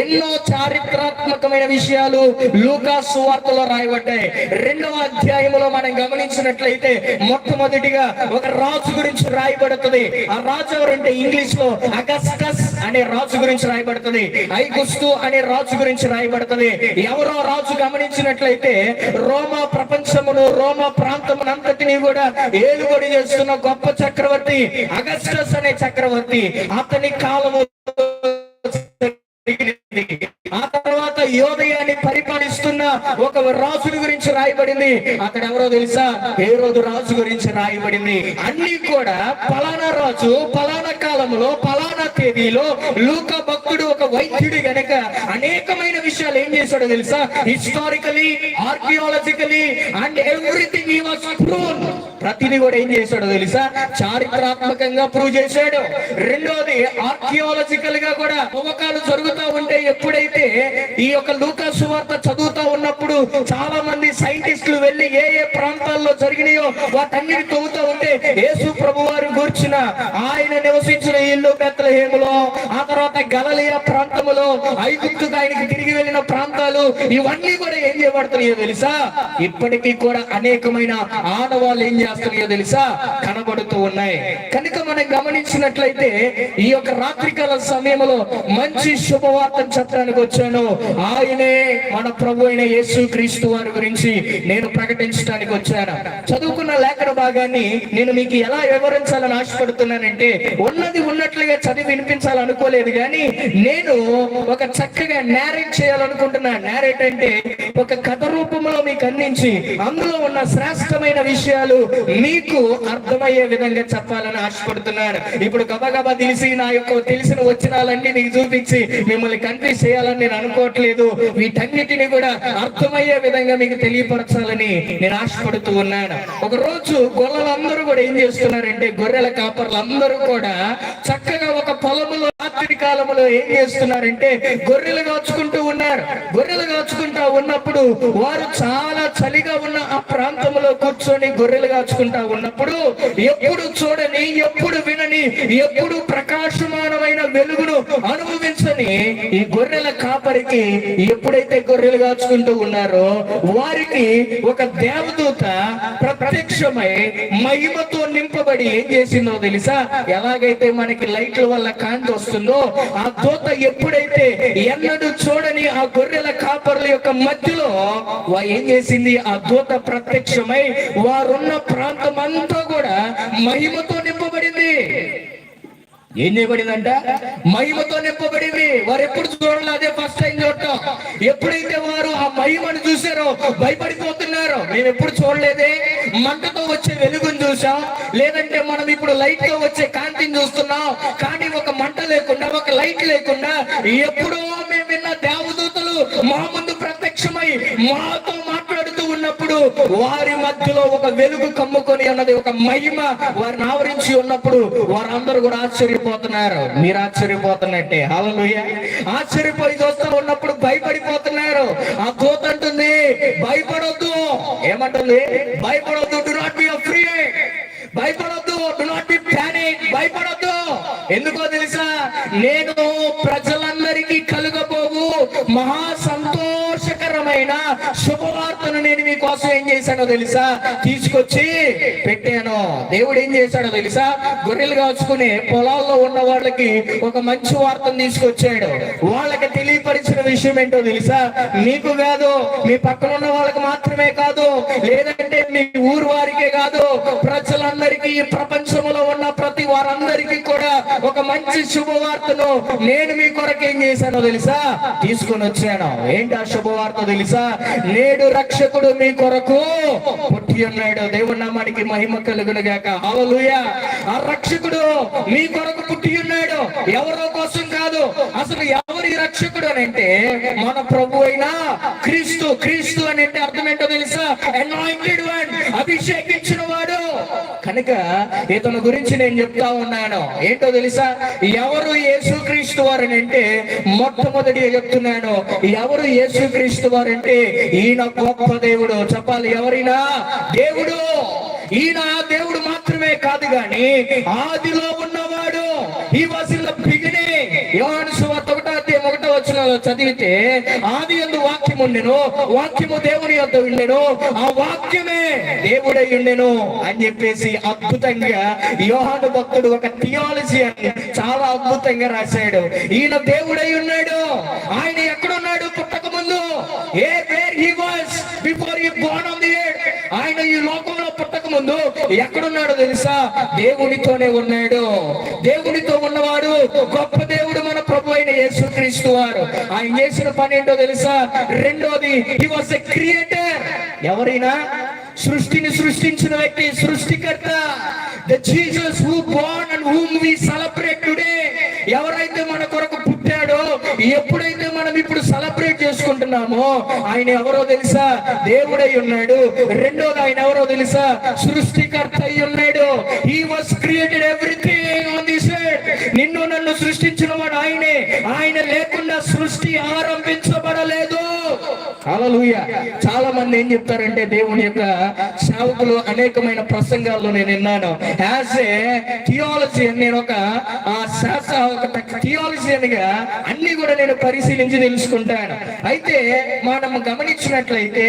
ఎన్నో చారిత్రాత్మకమైన విషయాలు లూకా సువార్తలో రాయబడ్డాయి. 2వ అధ్యాయంలో మనం గమనించినట్లయితే మొట్టమొదటిగా ఒక రాజు గురించి రాయబడుతుంది. ఆ రాజు ఎవరంటే ఇంగ్లీష్ లో అగస్టస్ అనే రాజు గురించి రాయబడుతుంది, ఐగుస్తు అనే రాజు గురించి రాయబడుతుంది. ఎవరో రాజు గమనించినట్లయితే రోమా ప్రపంచమును, రోమా ప్రాంతమునంతటిని కూడా ఏలుబడి చేస్తున్న గొప్ప చక్రవర్తి అగస్టస్ అనే చక్రవర్తి. అతని కాలము ఆ తర్వాత యోదయాన్ని పరిపాలిస్తున్న ఒక రాజుని గురించి రాయబడింది. అతడు ఎవరో తెలుసా? హేరోదు రాజు గురించి రాయబడింది. అన్ని కూడా పలానా రాజు పలానా కాలంలో పలానా తేదీలో లూకా భక్తుడు ఒక వైద్యుడి గనక అనేకమైన విషయాలు ఏం చేశాడో తెలుసా? Historically, archaeologically and everything he was proved. ప్రతిదీ కూడా ఏం చేశాడో తెలుసా? చారిత్రాత్మకంగా ప్రూవ్ చేశాడు. రెండోది ఆర్కియాలజికల్ గా కూడా తవ్వకాలు జరుగుతూ ఉంటే ఎప్పుడైతే ఈ యొక్క లూకా సువార్త చదువుతా ఉన్నప్పుడు చాలా మంది సైంటిస్టులు వెళ్ళి ఏ ఏ ప్రాంతాల్లో జరిగినాయో వాటన్నిటి తవ్వుతూ ఉంటే యేసు ప్రభు వారు గూర్చిన ఆయన నివసించిన ఇల్లు బెత్లెహేములో, ఆ తర్వాత గలిలయ ప్రాంతములో, ఐగుప్తుకు ఆయనకి తిరిగి వెళ్ళిన ప్రాంతాలు, ఇవన్నీ కూడా ఏం చేయబడుతున్నాయో తెలుసా? ఇప్పటికీ కూడా అనేకమైన ఆడవాళ్ళు ఏం చేస్తున్నాయో తెలుసా? కనబడుతూ ఉన్నాయి. కనుక మనం గమనించినట్లయితే ఈ యొక్క రాత్రికాల సమయంలో మంచి శుభవార్తను చెప్పడానికి వచ్చాను. ఆయనే మన ప్రభు అయిన యేసుక్రీస్తు వారి గురించి నేను ప్రకటించడానికి వచ్చాను. చదువుకున్న లేఖన భాగాన్ని నేను మీకు ఎలా వివరించాలని ఆశపడుతున్నానంటే ఉన్నది ఉన్నట్లుగా చదివి వినిపించాలనుకోలేదు, కానీ నేను ఒక చక్కగా నేరేట్ చేయాలనుకుంటున్నా. నేరేట్ అంటే ఒక కథ రూపంలో మీకు అందించి అందులో ఉన్న శ్రేష్టమైన విషయాలు మీకు అర్థమయ్యే విధంగా చెప్పాలని ఆశపడుతున్నాను. ఇప్పుడు గబగబా నా యొక్క తెలిసిన వచనాలన్నీ మీకు చూపించి మిమ్మల్ని కన్ఫ్యూజ్ చేయాలని నేను అనుకోవట్లేదు. వీటన్నిటిని కూడా అర్థమయ్యే విధంగా మీకు తెలియపరచాలని నేను ఆశపడుతూ ఉన్నాను. ఒక రోజు గొర్రెలందరూ కూడా ఏం చేస్తున్నారంటే, గొర్రెల కాపర్లు అందరూ కూడా చక్కగా ఒక పొలములో రాత్రి కాలంలో ఏం చేస్తున్నారంటే గొర్రెలు కాచుకుంటూ ఉన్నారు. గొర్రెలు కాచుకుంటూ ఉన్నప్పుడు వారు చాలా చలిగా ఉన్న ఆ ప్రాంతంలో కూర్చొని గొర్రెలు కాచుకుంటా ఉన్నప్పుడు ఎప్పుడు చూడని, ఎప్పుడు వినని, ఎప్పుడు ప్రకాశమానమైన వెలుగును అనుభవించని ఈ గొర్రెల కాపరికి ఎప్పుడైతే గొర్రెలు కాచుకుంటూ ఉన్నారో వారికి ఒక దేవదూత ప్రత్యక్షమై మహిమతో నింపబడి ఏం చేసిందో తెలుసా? ఎలాగైతే మనకి లైట్ల వల్ల కాంతి వస్తుందో ఆ దూత ఎప్పుడైతే ఎన్నడూ చూడని ఆ గొర్రెల కాపర్ల యొక్క మధ్యలో ఏం చేసింది? ఆ దూత ప్రత్యక్షమై వారున్న ప్రాంతం అంతా కూడా మహిమతో నింపబడింది. ఏం చేయబడిందంట? మహిమతో నింపబడింది. వారు ఎప్పుడు చూడాలి, అదే ఫస్ట్ టైం చూడటం. ఎప్పుడైతే వారు ఆ మహిమను చూసారో భయపడిపోతున్నారు. మేము ఎప్పుడు చూడలేదే, మంటతో వచ్చే వెలుగును చూసాం, లేదంటే మనం ఇప్పుడు లైట్ తో వచ్చే కాంతిని చూస్తున్నాం, కానీ ఒక మంట లేకుండా, ఒక లైట్ లేకుండా ఎప్పుడో మేము విన్న దేవదూతలు మా ముందు ప్రత్యక్షమై మాతో మాట్లాడుతూ ఉన్నప్పుడు వారి మధ్యలో ఒక వెలుగు కమ్ముకొని ఉన్నది, ఒక మహిమ వారిని ఆవరించి ఉన్నప్పుడు వారందరూ కూడా ఆశ్చర్యపోతున్నారు. మీరు ఆశ్చర్యపోతున్నట్టే. హల్లెలూయా. ఆశ్చర్యపోయి చూస్తూ ఉన్నప్పుడు భయపడిపోతున్నారు. ఆ దూత అంటుంది, భయపడొద్దు. ఏమంటుంది? భయపడొద్దు. Do not be afraid. భయపడొద్దు. Do not be panic. భయపడొద్దు. ఎందుకో తెలుసా? నేను ప్రజలందరికీ కలుగబోవు మహా సంతోషకరమైన శుభవార్తను నేను మీకోసం ఏం చేశానో తెలుసా? తీసుకొచ్చి పెట్టాను. దేవుడు ఏం చేశాడో తెలుసా? గొర్రెలు కాచుకుని పొలాల్లో ఉన్న వాళ్ళకి ఒక మంచి వార్తను తీసుకొచ్చాడు. వాళ్ళకి తెలియపరిచిన విషయం ఏంటో తెలుసా? మీకు కాదు, మీ పక్కన ఉన్న వాళ్ళకి మాత్రమే కాదు, లేదంటే మీ ఊరు వారికే కాదు, ప్రజలందరికీ, ప్రపంచంలో ఉన్న ప్రతి వారందరికీ కూడా ఒక మంచి శుభవార్తను నేను మీ కొరకు ఏం చేశానో తెలుసా? తీసుకొని వచ్చాను. ఏంటి ఆ శుభవార్త తెలుసా? నేడు రక్షకుడు మీ కొరకు పుట్టి ఉన్నాడు. దేవుని నామానికి మహిమ కలుగును గాక. హల్లెలూయా. ఆ రక్షకుడు మీ కొరకు పుట్టి ఉన్నాడు. ఎవరో కోసం కాదు. అసలు ఎవరి రక్షకుడు అని అంటే మన ప్రభు అయిన క్రీస్తు. క్రీస్తు అని అంటే అర్థం ఏంటో తెలుసా? అనాయింటెడ్ వన్, అభిషేకించిన వాడు. కనుక ఇతని గురించి నేను చెప్తా ఉన్నాను. ఏంటో తెలుసా? ఎవరు యేసుక్రీస్తు వారని అంటే మొట్టమొదటిగా చెప్తున్నాను, ఎవరు యేసుక్రీస్తు వారంటే ఈయన గొప్ప దేవుడు. చెప్పాలి, ఎవరైనా దేవుడు. ఈయన దేవుడు మాత్రమే కాదు గాని ఆదిలో ఉన్నవాడు. ఈ వాస్ ఇన్ ద బిగినింగ్. యోహాను సువార్త 1:1 చదివితే, ఆది యందు వాక్యము ఉండెను, వాక్యము దేవుని యొద్ద ఉండెను, ఆ వాక్యమే దేవుడై ఉండెను అని చెప్పేసి అద్భుతంగా యోహాను భక్తుడు ఒక థియాలజీ అని చాలా అద్భుతంగా రాశాడు. ఈయన దేవుడై ఉన్నాడు. ఆయన ఎక్కడున్నాడు? పుట్టక ముందు. Where he was before he born on the earth. ఆయన ఈ లోకంలో పుట్టక ముందు ఎక్కడున్నాడో తెలుసా? దేవునితోనే ఉన్నాడు. దేవునితో ఉన్నవాడు గొప్ప దేవుడు మన ప్రభు అయిన యేసుక్రీస్తు వారు. ఆయన చేసిన పని ఏంటో తెలుసా? రెండోది, హి వాస్ ఎ క్రియేటర్. ఎవరైనా సృష్టిని సృష్టించిన వ్యక్తి, సృష్టికర్త. The Jesus who born and whom we celebrate today. ఎవరైతే మన కొరకు పుట్టాడో, ఎప్పుడైతే మనం ఇప్పుడు సెలబ్రేట్ చేసుకుంటున్నామో, ఆయన ఎవరో తెలుసా? దేవుడై ఉన్నాడు. రెండోది, ఆయన ఎవరో తెలుసా? సృష్టికర్త అయి ఉన్నాడు. He was created everything on this earth. నిన్ను నన్ను సృష్టించిన వాడు ఆయనే. ఆయన లేకుండా సృష్టి ఆరంభించబడలేదు. హల్లెలూయా. చాలా మంది ఏం చెప్తారంటే, దేవుని యొక్క సేవకులు అనేకమైన ప్రసంగాల్లో నేను విన్నాను. యాజ్ ఏ థియాలజీ, నేను ఒక థియాలజీగా అన్ని కూడా నేను పరిశీలించి తెలుసుకుంటాను. అయితే మనం గమనించినట్లయితే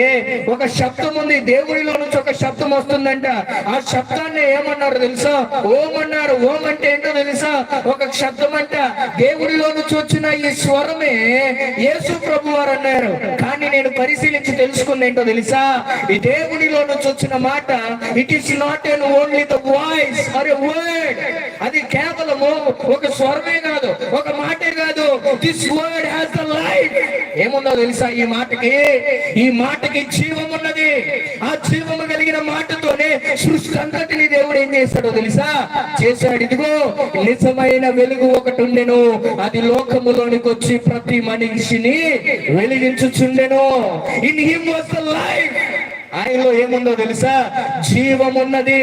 ఒక శబ్దం ఉంది. దేవుడిలో నుంచి ఒక శబ్దం వస్తుందంట. ఆ శబ్దాన్ని ఏమన్నారు తెలుసా? ఓం అన్నారు. ఓం అంటే ఏంటో తెలుసా? ఒక శబ్దం అంట. దేవుడిలో నుంచి వచ్చిన ఈ స్వరమే యేసు ప్రభు వారు అన్నారు. కానీ నేను పరిశీలించి తెలుసుకుంది ఏంటో తెలుసా? ఈ దేవుడిలో నుంచి వచ్చిన మాట, it is not an only the voice or a word. అది కేవలము ఒక స్వరమే కాదు, ఒక మాటే కాదు. This word has the life. ఏముందో తెలుసా? ఈ మాటకి జీవం ఉన్నది. ఆ జీవము కలిగిన మాటతోనే సృష్టి అంతటిని దేవుడు ఏం చేశాడో తెలుసా? చేశాడు. ఇదిగో నిజమైన వెలుగు ఒకటి ఉండెను, అది లోకములోనికి వచ్చి ప్రతి మనిషిని వెలిగించుచుండెను. In him was the life. ఆయనలో ఏముందో తెలుసా? జీవం ఉన్నది.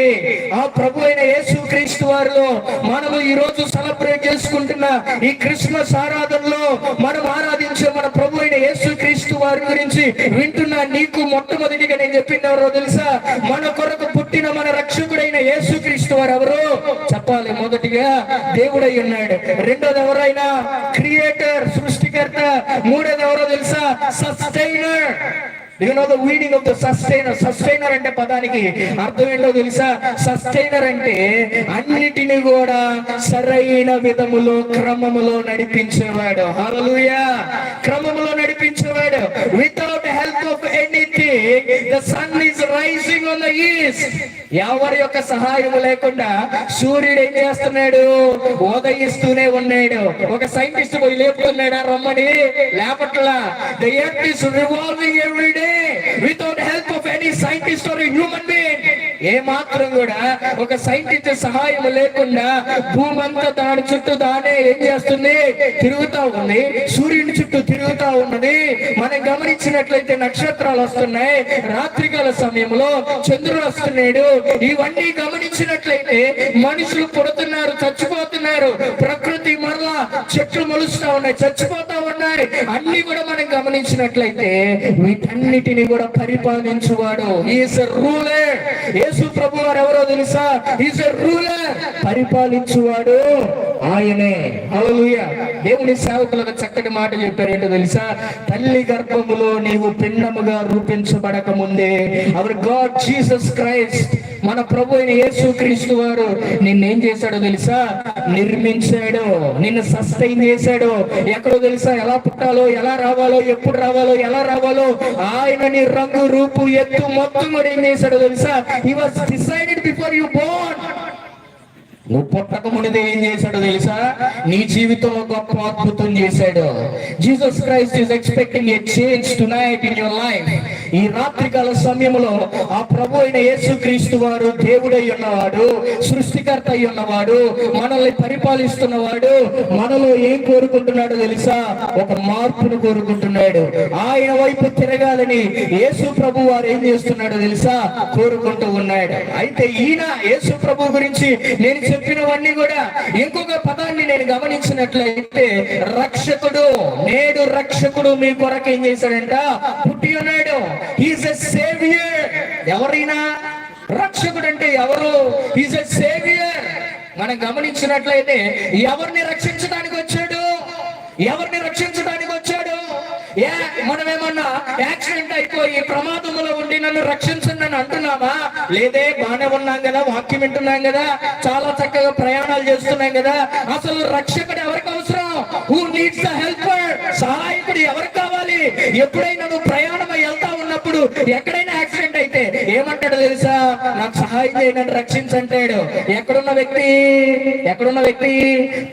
ఆ ప్రభు అయిన యేసుక్రీస్తు వారిలో మనము ఈ రోజు సెలబ్రేట్ చేసుకుంటున్న ఈ క్రిస్మస్ ఆరాధనలో మనం ఆరాధించే మన ప్రభు అయిన యేసుక్రీస్తు వారి గురించి వింటున్నా నీకు మొట్టమొదటిగా నేను చెప్పింది ఎవరో తెలుసా? మన కొరకు పుట్టిన మన రక్షకుడైన యేసుక్రీస్తు వారు ఎవరు? చెప్పాలి. మొదటిగా దేవుడై ఉన్నాడు. రెండోది ఎవరైనా? క్రియేటర్, సృష్టికర్త. మూడోది ఎవరో తెలుసా? Sustainer. You know the meaning of the sustainer. Sustainer అంటే పదానికి అర్థం ఏంటో తెలుసా? సస్టైనర్ అంటే అన్నిటిని కూడా సరైన విధములో క్రమములో నడిపించేవాడు. హల్లెలూయా. క్రమములో నడిపించేవాడు. Without help of anything the sun is rising on the east. ఎవరి యొక్క సహాయం లేకుండా సూర్యుడు ఏం చేస్తున్నాడు? ఉదయిస్తూనే ఉన్నాడు. ఒక సైంటిస్ట్ పోయి లేపుతున్నాడా రమ్మని? లేపట్లా. The earth is revolving every day without help of any scientist or human being. ఏ మాత్రం కూడా ఒక సైంటిస్ట్ సహాయం లేకుండా భూమి అంతా దాని చుట్టూ దానే ఏం చేస్తుంది? తిరుగుతా ఉంది. సూర్యుని చుట్టూ తిరుగుతా ఉన్నది. మనం గమనించినట్లయితే నక్షత్రాలు వస్తున్నాయి. రాత్రికాల సమయంలో చంద్రుడు వస్తున్నాడు. ఇవన్నీ గమనించినట్లయితే మనుషులు పుడుతున్నారు, చచ్చిపోతున్నారు. ప్రకృతి మరలా చెట్లు మొలుస్తా ఉన్నాయి, చచ్చిపోతా ఉన్నాయి. అన్ని కూడా మనం గమనించినట్లయితే వీటన్నిటిని కూడా పరిపాలించువాడు. Is a ruler. యేసు ప్రభు వారు ఎవరో తెలుసా? Is a ruler. పరిపాలించువాడు ఆయనే. హల్లెలూయా. దేవుని సేవకులకు చక్కటి మాట చెప్పారు. ఏంటో తెలుసా? తల్లి గర్భములో నీవు పిండముగా రూపించబడక ముందే అవర్ గాడ్ జీసస్ క్రైస్ట్, మన ప్రభు అయిన యేసు క్రీస్తు వారు నిన్నేం చేశాడో తెలుసా? నిర్మించాడు. నిన్ను సస్టైన్ చేశాడు. ఎక్కడో తెలుసా? ఎలా పుట్టాలో, ఎలా రావాలో, ఎప్పుడు రావాలో, ఎలా రావాలో ఆయన నీ రంగు, రూపు, ఎత్తు మొత్తం కూడా ఏం చేశాడో తెలుసా? He was decided before you Born. నువ్వు పుట్టక ముందే ఏం చేశాడో తెలుసా? నీ జీవితంలో గొప్ప అద్భుతం చేశాడు. Jesus Christ is expecting a change tonight in your life. ఈ రాత్రికాల సమయంలో ఆ ప్రభు అయిన యేసు క్రీస్తు వారు దేవుడై ఉన్నవాడు, సృష్టికర్త అయి ఉన్నవాడు, మనల్ని పరిపాలిస్తున్నవాడు. మనలో ఏం కోరుకుంటున్నాడో తెలుసా? ఒక మార్పును కోరుకుంటున్నాడు. ఆయన వైపు తిరగాలని యేసు ప్రభు వారు ఏం చేస్తున్నాడో తెలుసా? కోరుకుంటూ ఉన్నాడు. అయితే ఈయన యేసు ప్రభు గురించి నేను చెప్పినవన్నీ కూడా ఇంకొక పదాన్ని నేను గమనించినట్లయితే, రక్షకుడు. నేడు రక్షకుడు మీ కొరకు ఏం చేశాడంట? పుట్టి ఉన్నాడు. He's a saviour. ఎవరైనా రక్షకుడు అంటే ఎవరు? He's a saviour. మనం గమనించినట్లయితే ఎవరిని రక్షించడానికి వచ్చాడు? ఎవరిని రక్షించడానికి వచ్చాడు? మనమేమన్నా యాక్సిడెంట్ అయిపోయి ప్రమాదంలో ఉండి నన్ను రక్షించండి అని అంటున్నామా? లేదే, బానే ఉన్నాం కదా, వాక్యం వింటున్నాం కదా, చాలా చక్కగా ప్రయాణాలు చేస్తున్నాం కదా. అసలు రక్షకుడు ఎవరికి అవసరం? Who needs the helper. సహాయకుడు ఎవరికి కావాలి? ఎప్పుడైనా నువ్వు ప్రయాణం వెళ్తా ఉన్నప్పుడు ఎక్కడైనా యాక్సిడెంట్ అయితే ఏమంటాడు తెలుసా? నాకు సహాయం చేయనని రక్షించంటాడు. ఎక్కడున్న వ్యక్తి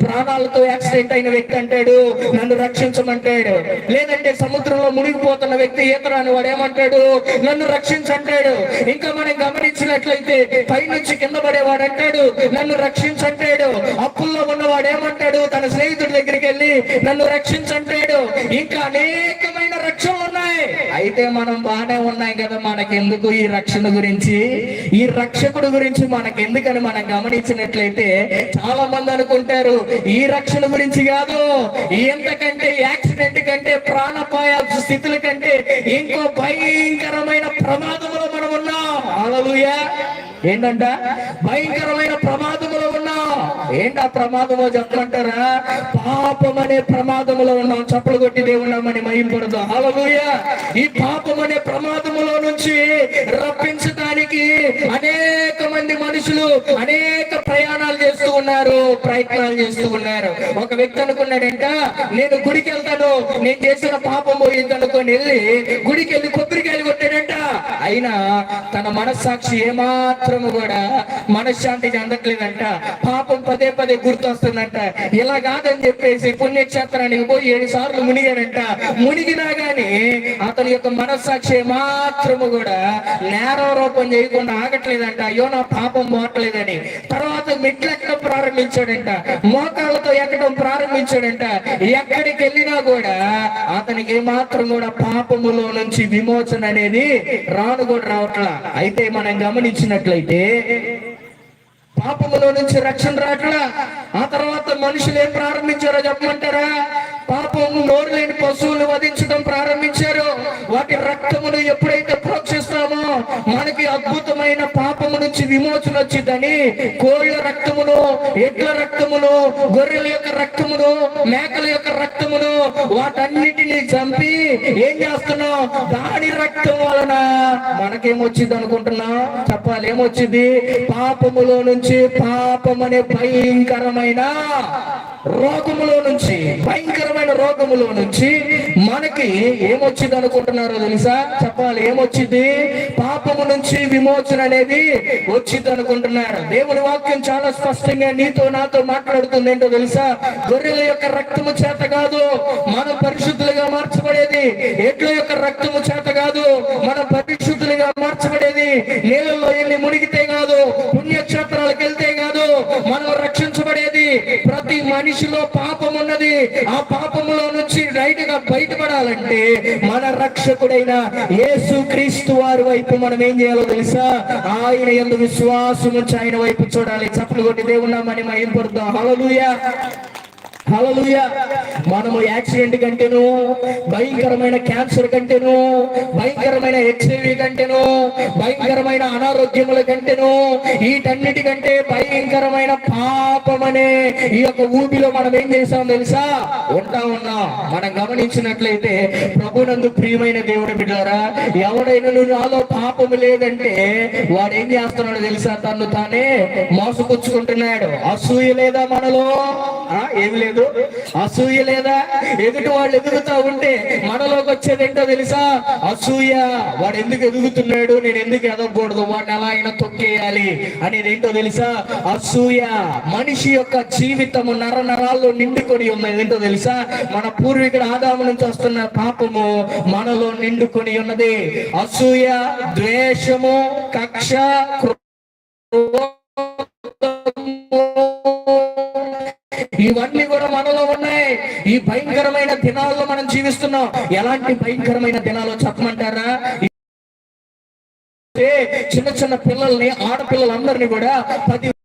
ప్రాణాలతో యాక్సిడెంట్ అయిన వ్యక్తి అంటాడు నన్ను రక్షించమంటాడు. లేదంటే సముద్రంలో మునిగిపోతున్న వ్యక్తి, ఈతరాని వాడు ఏమంటాడు? నన్ను రక్షించంటాడు. ఇంకా మనం గమనించినట్లయితే పైనుంచి కింద పడేవాడు అంటాడు నన్ను రక్షించంటాడు. అప్పుల్లో ఉన్నవాడు ఏమంటాడు? తన స్నేహితుడి దగ్గరికి వెళ్ళి నన్ను రక్షించంటాడు. ఇంకా అనేకమైన రక్షణలు ఉన్నాయి. అయితే మనం బాగానే ఉన్నాం కదా, మనకెందుకు ఈ రక్షణ గురించి, ఈ రక్షకుడు గురించి మనకెందుకని మనం గమనించినట్లయితే చాలా మంది అనుకుంటారు ఈ రక్షణ గురించి కాదు, ఎంతకంటే యాక్సిడెంట్ కంటే, ప్రాణాపాయ స్థితుల కంటే ఇంకో భయంకరమైన ప్రమాదంలో మనం ఉన్నాం. హల్లెలూయా. ఏంటంట? భయంకరమైన ప్రమాదములో ఉన్నాం. ఏంటా ప్రమాదమో చెప్పమంటారా? పాపం అనే ప్రమాదములో ఉన్నాం. చప్పలు కొట్టి దేవున్నామని మహింపడదాం. హల్లెలూయా. ఈ పాపం అనే ప్రమాదములో నుంచి రప్పించడానికి అనేక మంది మనుషులు అనేక ప్రయాణాలు చేస్తూ ఉన్నారు, ప్రయత్నాలు చేస్తూ ఉన్నారు. ఒక వ్యక్తి అనుకున్నాడంట, నేను గుడికి వెళ్తాను, నేను చేసిన పాపం పోయింది అనుకొని వెళ్ళి గుడికి వెళ్ళి కొబ్బరికాయలు కొట్టాడంట. అయినా తన మనస్సాక్షి ఏమాత్రము కూడా మనశ్శాంతి చెందట్లేదంట. పాపం పదే పదే గుర్తొస్తుందంట. ఇలా కాదని చెప్పేసి పుణ్యక్షేత్రానికి పోయి 7 సార్లు మునిగాడంట. మునిగినా గాని అతని యొక్క మనస్సాక్షి మాత్రము కూడా నేరారోపణ చేయకుండా ఆగట్లేదంట. అయ్యో నా పాపం పోవట్లేదని. తర్వాత మెట్లు ఎక్కడం ప్రారంభించాడంట, మోకాళ్ళతో ఎక్కడం ప్రారంభించాడంట. ఎక్కడికి వెళ్ళినా కూడా అతనికి ఏమాత్రం కూడా పాపములో నుంచి విమోచన అనేది రాను కూడా రావట్లా. అయితే మనం గమనించినట్లయితే పాపములో నుంచి రక్షణ రావట్లా. ఆ తర్వాత మనుషులు ఏం ప్రారంభించారో చెప్పమంటారా? పాపము నోరు లేని పశువులు వధించడం ప్రారంభించారు. వాటి రక్తమును ఎప్పుడైతే ప్రోక్షిస్తామో మనకి అద్భుతమైన పాపము నుంచి విమోచన వచ్చిందని కోళ్ళ రక్తమును, ఎడ్ల రక్తమును, గొర్రెల యొక్క రక్తమును, మేకల యొక్క రక్తమును వాటన్నిటిని చంపి ఏం చేస్తున్నాం? దాని రక్తం వలన మనకేమొచ్చింది అనుకుంటున్నాం? చెప్పాలి, ఏమొచ్చింది? పాపములో నుంచి, పాపం అనే భయంకరమైన రోగములో నుంచి, భయంకరమైన రోగములో నుంచి మనకి ఏమొచ్చింది అనుకుంటున్నారో తెలుసా? చెప్పాలి, ఏమొచ్చింది? పాపము నుంచి విమోచన అనేది వచ్చింది అనుకుంటున్నారు. దేవుని వాక్యం చాలా స్పష్టంగా నీతో నాతో మాట్లాడుతుంది. ఏంటో తెలుసా? గొర్రెల యొక్క రక్తము చేత కాదు మనం పరిశుద్ధులుగా మార్చబడేది, ఎడ్ల యొక్క రక్తము చేత కాదు మనం పరిశుద్ధులుగా మార్చబడేది, నీళ్ళలో వెళ్ళి మునిగితే కాదు, పుణ్యక్షేత్రాలకు వెళ్తే కాదు మనం రక్షించబడేది. ప్రతి మనిషిలో పాపం ఉన్నది. ఆ పాపములో నుంచి రైట్ గా బయటపడాలంటే మన రక్షకుడైన యేసు క్రీస్తు వారి వైపు మనం ఏం చేయాలో తెలుసా? ఆయన యందు విశ్వాసం ఉంచి ఆయన వైపు చూడాలి. చప్పట్లు కొట్టి దేవుని నామాన్ని మహిమపరుద్దాం. హల్లెలూయా, హల్లెలూయా. మనము యాక్సిడెంట్ కంటేను, భయంకరమైన క్యాన్సర్ కంటేను, భయంకరమైన హెచ్ఐవి కంటేను, భయంకరమైన అనారోగ్యముల కంటేను, వీటన్నిటికంటే భయంకరమైన పాపం అనే ఈ యొక్క ఊబిలో మనం ఏం చేసాం తెలుసా? ఉన్నాం. మనం గమనించినట్లయితే ప్రభునందు ప్రియమైన దేవుడి బిడ్డలారా, ఎవడైనా నాలో పాపము లేదంటే వాడు ఏం చేస్తున్నాడు తెలుసా? తను తానే మోసపుచ్చుకుంటున్నాడు. అసూయ లేదా మనలో? ఏమి లేదు. అసూయ లేదా? ఎదుటి వాళ్ళు ఎదుగుతా ఉంటే మనలోకి వచ్చేది ఏంటో తెలుసా? అసూయ. వాడు ఎందుకు ఎదుగుతున్నాడు, నేను ఎందుకు ఎదగకూడదు, వాడిని ఎలా అయినా తొక్కేయాలి అనేది ఏంటో తెలుసా? అసూయ. మనిషి యొక్క జీవితము నరాల్లో నిండుకొని ఉన్నది. ఏంటో తెలుసా? మన పూర్వీకుడు ఆదాము నుంచి వస్తున్న పాపము మనలో నిండుకొని ఉన్నది. అసూయ, ద్వేషము, కక్ష, ఇవన్నీ కూడా మనలో ఉన్నాయి. ఈ భయంకరమైన దినాల్లో మనం జీవిస్తున్నాం. ఎలాంటి భయంకరమైన దినాల్లో చెప్పమంటారా? చిన్న చిన్న పిల్లల్ని, ఆడపిల్లలందరినీ కూడా 10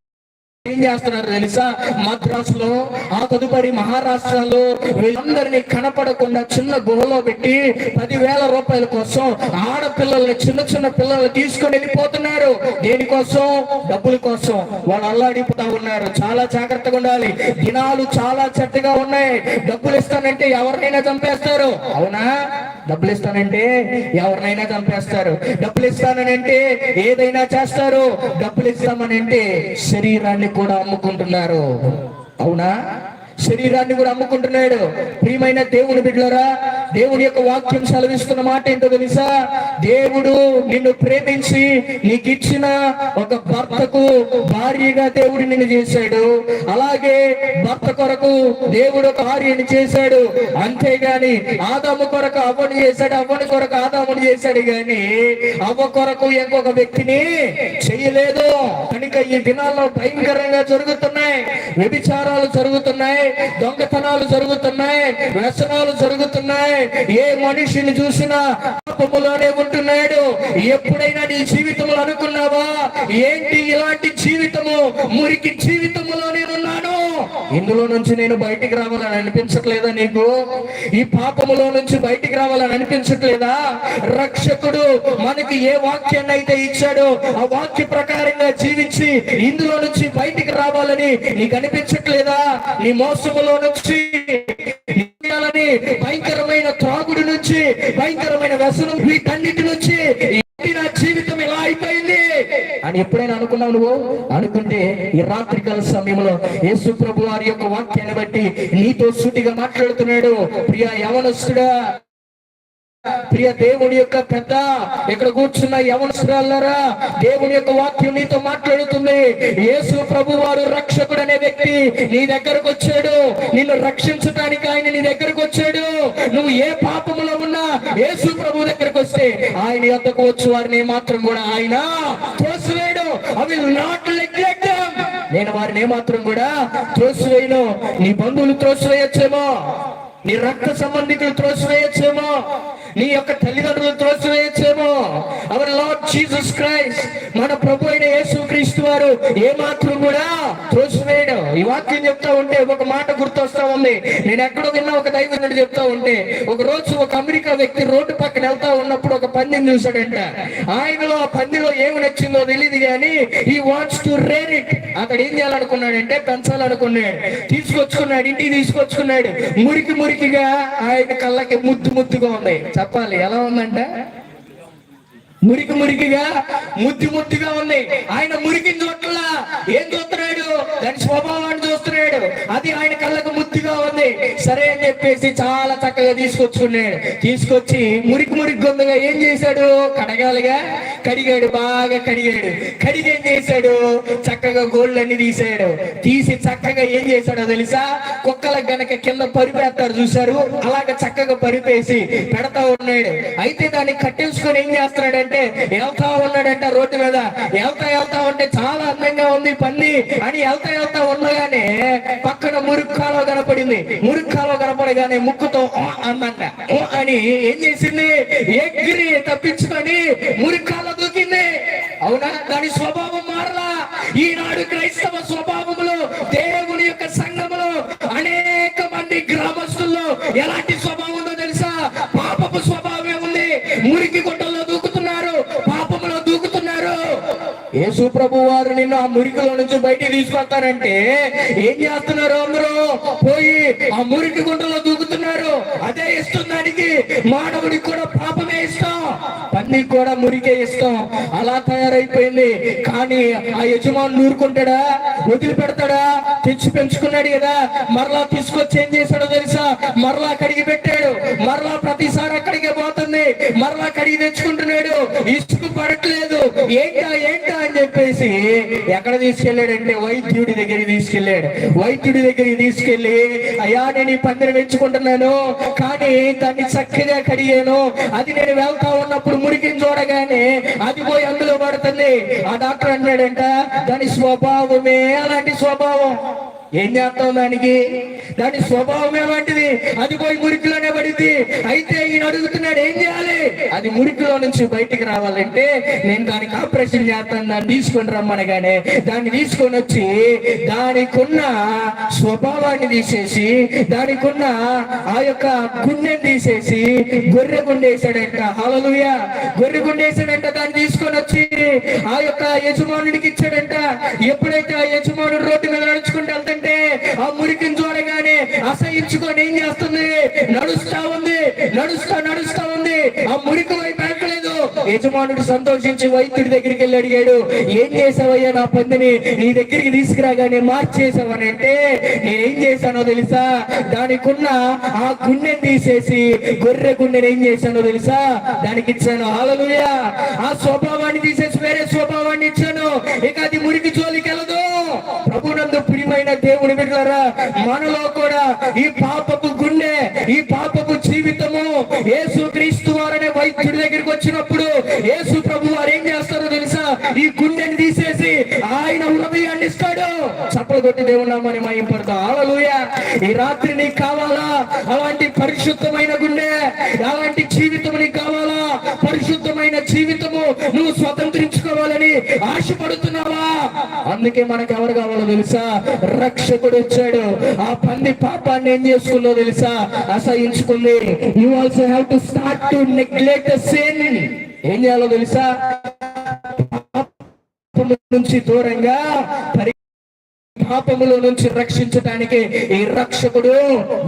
ఏం చేస్తున్నారు తెలుసా? మద్రాసులో, ఆ తదుపరి మహారాష్ట్రలో వీళ్ళందరినీ కనపడకుండా చిన్న గుహలో పెట్టి 10,000 రూపాయల కోసం ఆడపిల్లల్ని, చిన్న చిన్న పిల్లల్ని తీసుకొని వెళ్ళిపోతున్నారు. దేనికోసం? డబ్బుల కోసం. వాళ్ళు అల్లాడిపోతా ఉన్నారు. చాలా జాగ్రత్తగా ఉండాలి. దినాలు చాలా చెత్తగా ఉన్నాయి. డబ్బులు ఇస్తానంటే ఎవరినైనా చంపేస్తారు. అవునా? డబ్బులు ఇస్తానంటే ఎవరినైనా చంపేస్తారు. డబ్బులు ఇస్తానంటే ఏదైనా చేస్తారు. డబ్బులు ఇస్తామనంటే శరీరాన్ని కూడా అమ్ముకుంటున్నారు. అవునా? శరీరాన్ని కూడా అమ్ముకుంటున్నాడు. ప్రియమైన దేవుని బిడ్డలారా, దేవుని యొక్క వాక్యం సెలవిస్తున్న మాట ఏంటో తెలుసా? దేవుడు నిన్ను ప్రేమించి నీకు ఇచ్చిన ఒక భర్తకు భార్యగా దేవుడు నిన్ను చేశాడు. అలాగే భర్త కొరకు దేవుడు ఒక భార్యని చేశాడు. అంతేగాని ఆదాము కొరకు అవ్వని చేశాడు, అవ్వని కొరకు ఆదాముని చేశాడు, గాని అవ్వ కొరకు ఇంకొక వ్యక్తిని చేయలేదు. కనుక ఈ దినాల్లో భయంకరంగా జరుగుతున్నాయి. వ్యభిచారాలు జరుగుతున్నాయి, దొంగతనాలు జరుగుతున్నాయి, వ్యసనాలు జరుగుతున్నాయి. ఏ మనిషిని చూసినా పాపములోనే ఉంటున్నాడు. ఎప్పుడైనా నీ జీవితంలో అనుకున్నావా, ఏంటి ఇలాంటి జీవితము, మురికి జీవితంలో నేనున్నాను, ఇందులో నుంచి నేను బయటికి రావాలని అనిపించట్లేదా నీకు? ఈ పాపములో నుంచి బయటికి రావాలని అనిపించట్లేదా? రక్షకుడు మనకి ఏ వాక్యాన్ని అయితే ఇచ్చాడో ఆ వాక్య ప్రకారంగా జీవించి ఇందులో నుంచి బయటికి రావాలని నీకు అనిపించట్లేదా? నీ మోసములో నుంచి, భయంకరమైన త్రాగుడి నుంచి, భయంకరమైన వ్యసనం, వీటన్నిటి నుంచి నా జీవితం ఇలా అయిపోయింది అని ఎప్పుడైనా అనుకున్నావు నువ్వు? అనుకుంటే ఈ రాత్రికాల సమయంలో యేసు ప్రభు వారి యొక్క వాక్యాన్ని బట్టి నీతో సూటిగా మాట్లాడుతున్నాడు. ప్రియ యవనస్తుడా, ప్రియ దేవుని యొక్క పెద్ద, ఇక్కడ కూర్చున్న యవనస్తురాళ్ళారా, దేవుని యొక్క వాక్యం నీతో మాట్లాడుతుంది. యేసు ప్రభు వారు రక్షకుడు అనే వ్యక్తి నీ దగ్గరకు వచ్చాడు. నిన్ను రక్షించడానికి ఆయన నీ దగ్గరకు వచ్చాడు. నువ్వు ఏ పాపములో ఉన్నా యేసు ప్రభు దగ్గరకు వస్తే ఆయన యొద్దకు వచ్చి వారిని మాత్రం కూడా ఆయన త్రోసివేయడు. అవి నాట్ నెగ్లెక్ట్. నేను వారిని ఏమాత్రం కూడా త్రోసివేయను. నీ బంధువులు త్రోసివేయచ్చేమో, నీ రక్త సంబంధికులు త్రోసివేయచ్చేమో, నీ యొక్క తల్లిదండ్రులు త్రోసివేయచ్చేమో. అవర్ లార్డ్ జీసస్ క్రైస్ట్, మన ప్రభు అయిన యేసుక్రీస్తు వారు ఏమాత్రం కూడా త్రోసివేయడం. ఈ వాక్యం చెప్తా ఉంటే ఒక మాట గుర్తొస్తా ఉంది. నేను ఎక్కడో విన్నా, ఒక దైవజనుడు చెప్తా ఉంటే, ఒక రోజు ఒక అమెరికా వ్యక్తి రోడ్డు పక్కన వెళ్తా ఉన్నప్పుడు ఒక పందిని చూశాడంట. ఆయనలో ఆ పందిలో ఏమి నచ్చిందో తెలియదు కానీ ఈ వాంట్స్ టు రేర్ ఇట్. అతడు ఏం చేయాలనుకున్నాడంటే పెంచాలనుకున్నాడు. తీసుకొచ్చుకున్నాడు, ఇంటికి తీసుకొచ్చుకున్నాడు. మురికి మురికిగా ఆయన కళ్ళకి ముద్దుగా ఉంది. చెప్పాలి ఎలా ఉందంట, మురికి మురికిగా ముద్దుగా ఉంది. ఆయన మురికిని చోట్ల ఏం చూస్తున్నాడు, దాని స్వభావాన్ని చూస్తున్నాడు. అది ఆయన కళ్ళకు ముద్దుగా ఉంది. సరే అని చెప్పేసి చాలా చక్కగా తీసుకొచ్చుకున్నాడు. తీసుకొచ్చి మురికి గొంతుగా ఏం చేశాడు, కడగాలిగా కడిగాడు, బాగా కడిగాడు. కడిగి ఏం చేశాడు, చక్కగా గోళ్ళన్నీ తీసాడు. తీసి చక్కగా ఏం చేశాడో తెలుసా, కుక్కలకు గనక కింద పరిపేస్తాడు చూశారు, అలాగ చక్కగా పరిపేసి పెడతా ఉన్నాడు. అయితే దాన్ని కట్టేసుకొని ఏం చేస్తున్నాడంటే వెళ్తా ఉన్నాడంట. రోడ్డు మీద వెళ్తా ఉంటే చాలా అందంగా ఉంది పంది అని వెళ్తా ఉండగానే పక్కన మురికి కాలువ కనపడింది. మురికి కాలువ కనపడగానే ముక్కుతో అందంట అని ఏం చేసింది, ఎగిరి తప్పించుకొని మురికి కాలువ దూకింది. అవునా, దాని స్వభావం మారలా. ఈనాడు క్రైస్తవ స్వభావములు, దేవుని యొక్క సంఘములో అనేక మంది గ్రామస్తుల్లో ఎలాంటి స్వభావం ఉందో తెలుసా, పాపపు స్వభావమే ఉంది. మురికి గుట్టల్లో దూకుతున్నారు, పాపములో దూకుతున్నారు. యేసు ప్రభు వారు నిన్ను ఆ మురికిలో నుంచి బయటికి తీసుకొస్తారంటే ఏం చేస్తున్నారు, అందరూ పోయి ఆ మురికి గుంటలో దూకుతున్నారు. అదే ఇష్టం దానికి. మానవుడికి కూడా పాపమే ఇష్టం, పందికి కూడా మురికే ఇష్టం. అలా తయారైపోయింది. కానీ ఆ యజమానులు ఊరుకుంటాడా, వదిలిపెడతాడా? తెచ్చి పెంచుకున్నాడు కదా, మరలా తీసుకొచ్చి ఏం చేశాడో తెలుసా, మరలా కడిగి పెట్టాడు. మరలా ప్రతిసారి అక్కడికే పోతుంది, మరలా కడిగి తెచ్చుకుంటున్నాడు. ఇసుకు పడట్లేదు. ఏంటా అని చెప్పేసి ఎక్కడ తీసుకెళ్ళాడంటే వైద్యుడి దగ్గరికి తీసుకెళ్ళాడు. వైద్యుడి దగ్గరికి తీసుకెళ్ళి, అయ్యా నేను ఈ పందిని పెంచుకుంటున్నాను, కానీ దాన్ని చక్కగా కడిగాను. అది నేను వెళ్తా ఉన్నప్పుడు మురికిని చూడగానే అది పోయి అందులో పడుతుంది. ఆ డాక్టర్ అన్నాడంట, దాని స్వభావమే అలాంటి స్వభావం. ఏం చేస్తాం దానికి, దాని స్వభావం ఏమంటిది, అది పోయి మురికిలోనే పడింది. అయితే ఈయన అడుగుతున్నాడు ఏం చేయాలి, అది మురికిలో నుంచి బయటికి రావాలంటే నేను దానికి ఆపరేషన్ చేస్తాను, దాన్ని తీసుకొని రమ్మనగానే దాన్ని తీసుకొని వచ్చి దానికి ఉన్న స్వభావాన్ని తీసేసి, దానికి ఉన్న ఆ యొక్క గుండెని తీసేసి గొర్రె గుండేసాడంట. హల్లెలూయా, గొర్రె గుండేసాడంట. దాన్ని తీసుకొని వచ్చి ఆ యొక్క యజమానుడికి ఇచ్చాడంట. ఎప్పుడైతే ఆ యజమానుడు రోడ్డు మీద నడుచుకుంటూ వెళ్తాడు, ఆ మురికిని చూడగానే అసహించుకొని ఏం చేస్తుంది, నడుస్తా ఉంది. ఆ మురికి వైపు వెళ్ళలేదు. యజమానుడు సంతోషించి వైద్యుడి దగ్గరికి వెళ్ళి అడిగాడు, ఏం చేసావయ్యా నా పందిని నీ దగ్గరికి తీసుకురాగానే మార్చేసావని అంటే, నేనేం చేశానో తెలుసా, దానికి ఉన్న ఆ గుండెని తీసేసి గొర్రె గుండెని ఏం చేశానో తెలుసా, దానికి ఇచ్చాను. హల్లెలూయా, ఆ స్వభావాన్ని తీసేసి వేరే స్వభావాన్ని ఇచ్చాను. ఇక అది మురికి జోలికి వెళ్ళదు. ప్రభునందు ప్రియమైన దేవుని బిడ్డలారా, మనలో కూడా ఈ పాపపు గుండె, ఈ పాపపు జీవితము యేసుక్రీస్తు వారనే వైద్యుడి దగ్గరికి వచ్చినప్పుడు యేసు ప్రభు వారు ఏం చేస్తారో తెలుసా, ఈ గుండెని తీసేసి ఆయన హృదయాన్ని ఇస్తాడు. చప్పలు కొట్టి దేవుని నామాన్ని మహింపడతాం. హల్లెలూయా. ఈ రాత్రి నీకు కావాలా అలాంటి పరిశుద్ధమైన గుండె, అలాంటి జీవితం నీకు కావాలా? పరిశుద్ధమైన జీవితము నువ్వు స్వతంత్రించుకోవాలని ఆశపడుతున్నావా? అందుకే మనకు ఎవరు కావాలో తెలుసా, రక్షకుడు వచ్చాడు. ఆ పంది పాపాన్ని ఏం చేసుకుందో తెలుసా, అసహించుకుంది. You also have to start to neglect the sin. ఏం చేయాలో తెలుసా, పాపం నుంచి దూరంగా, పాపములో నుంచి రక్షించడానికి ఈ రక్షకుడు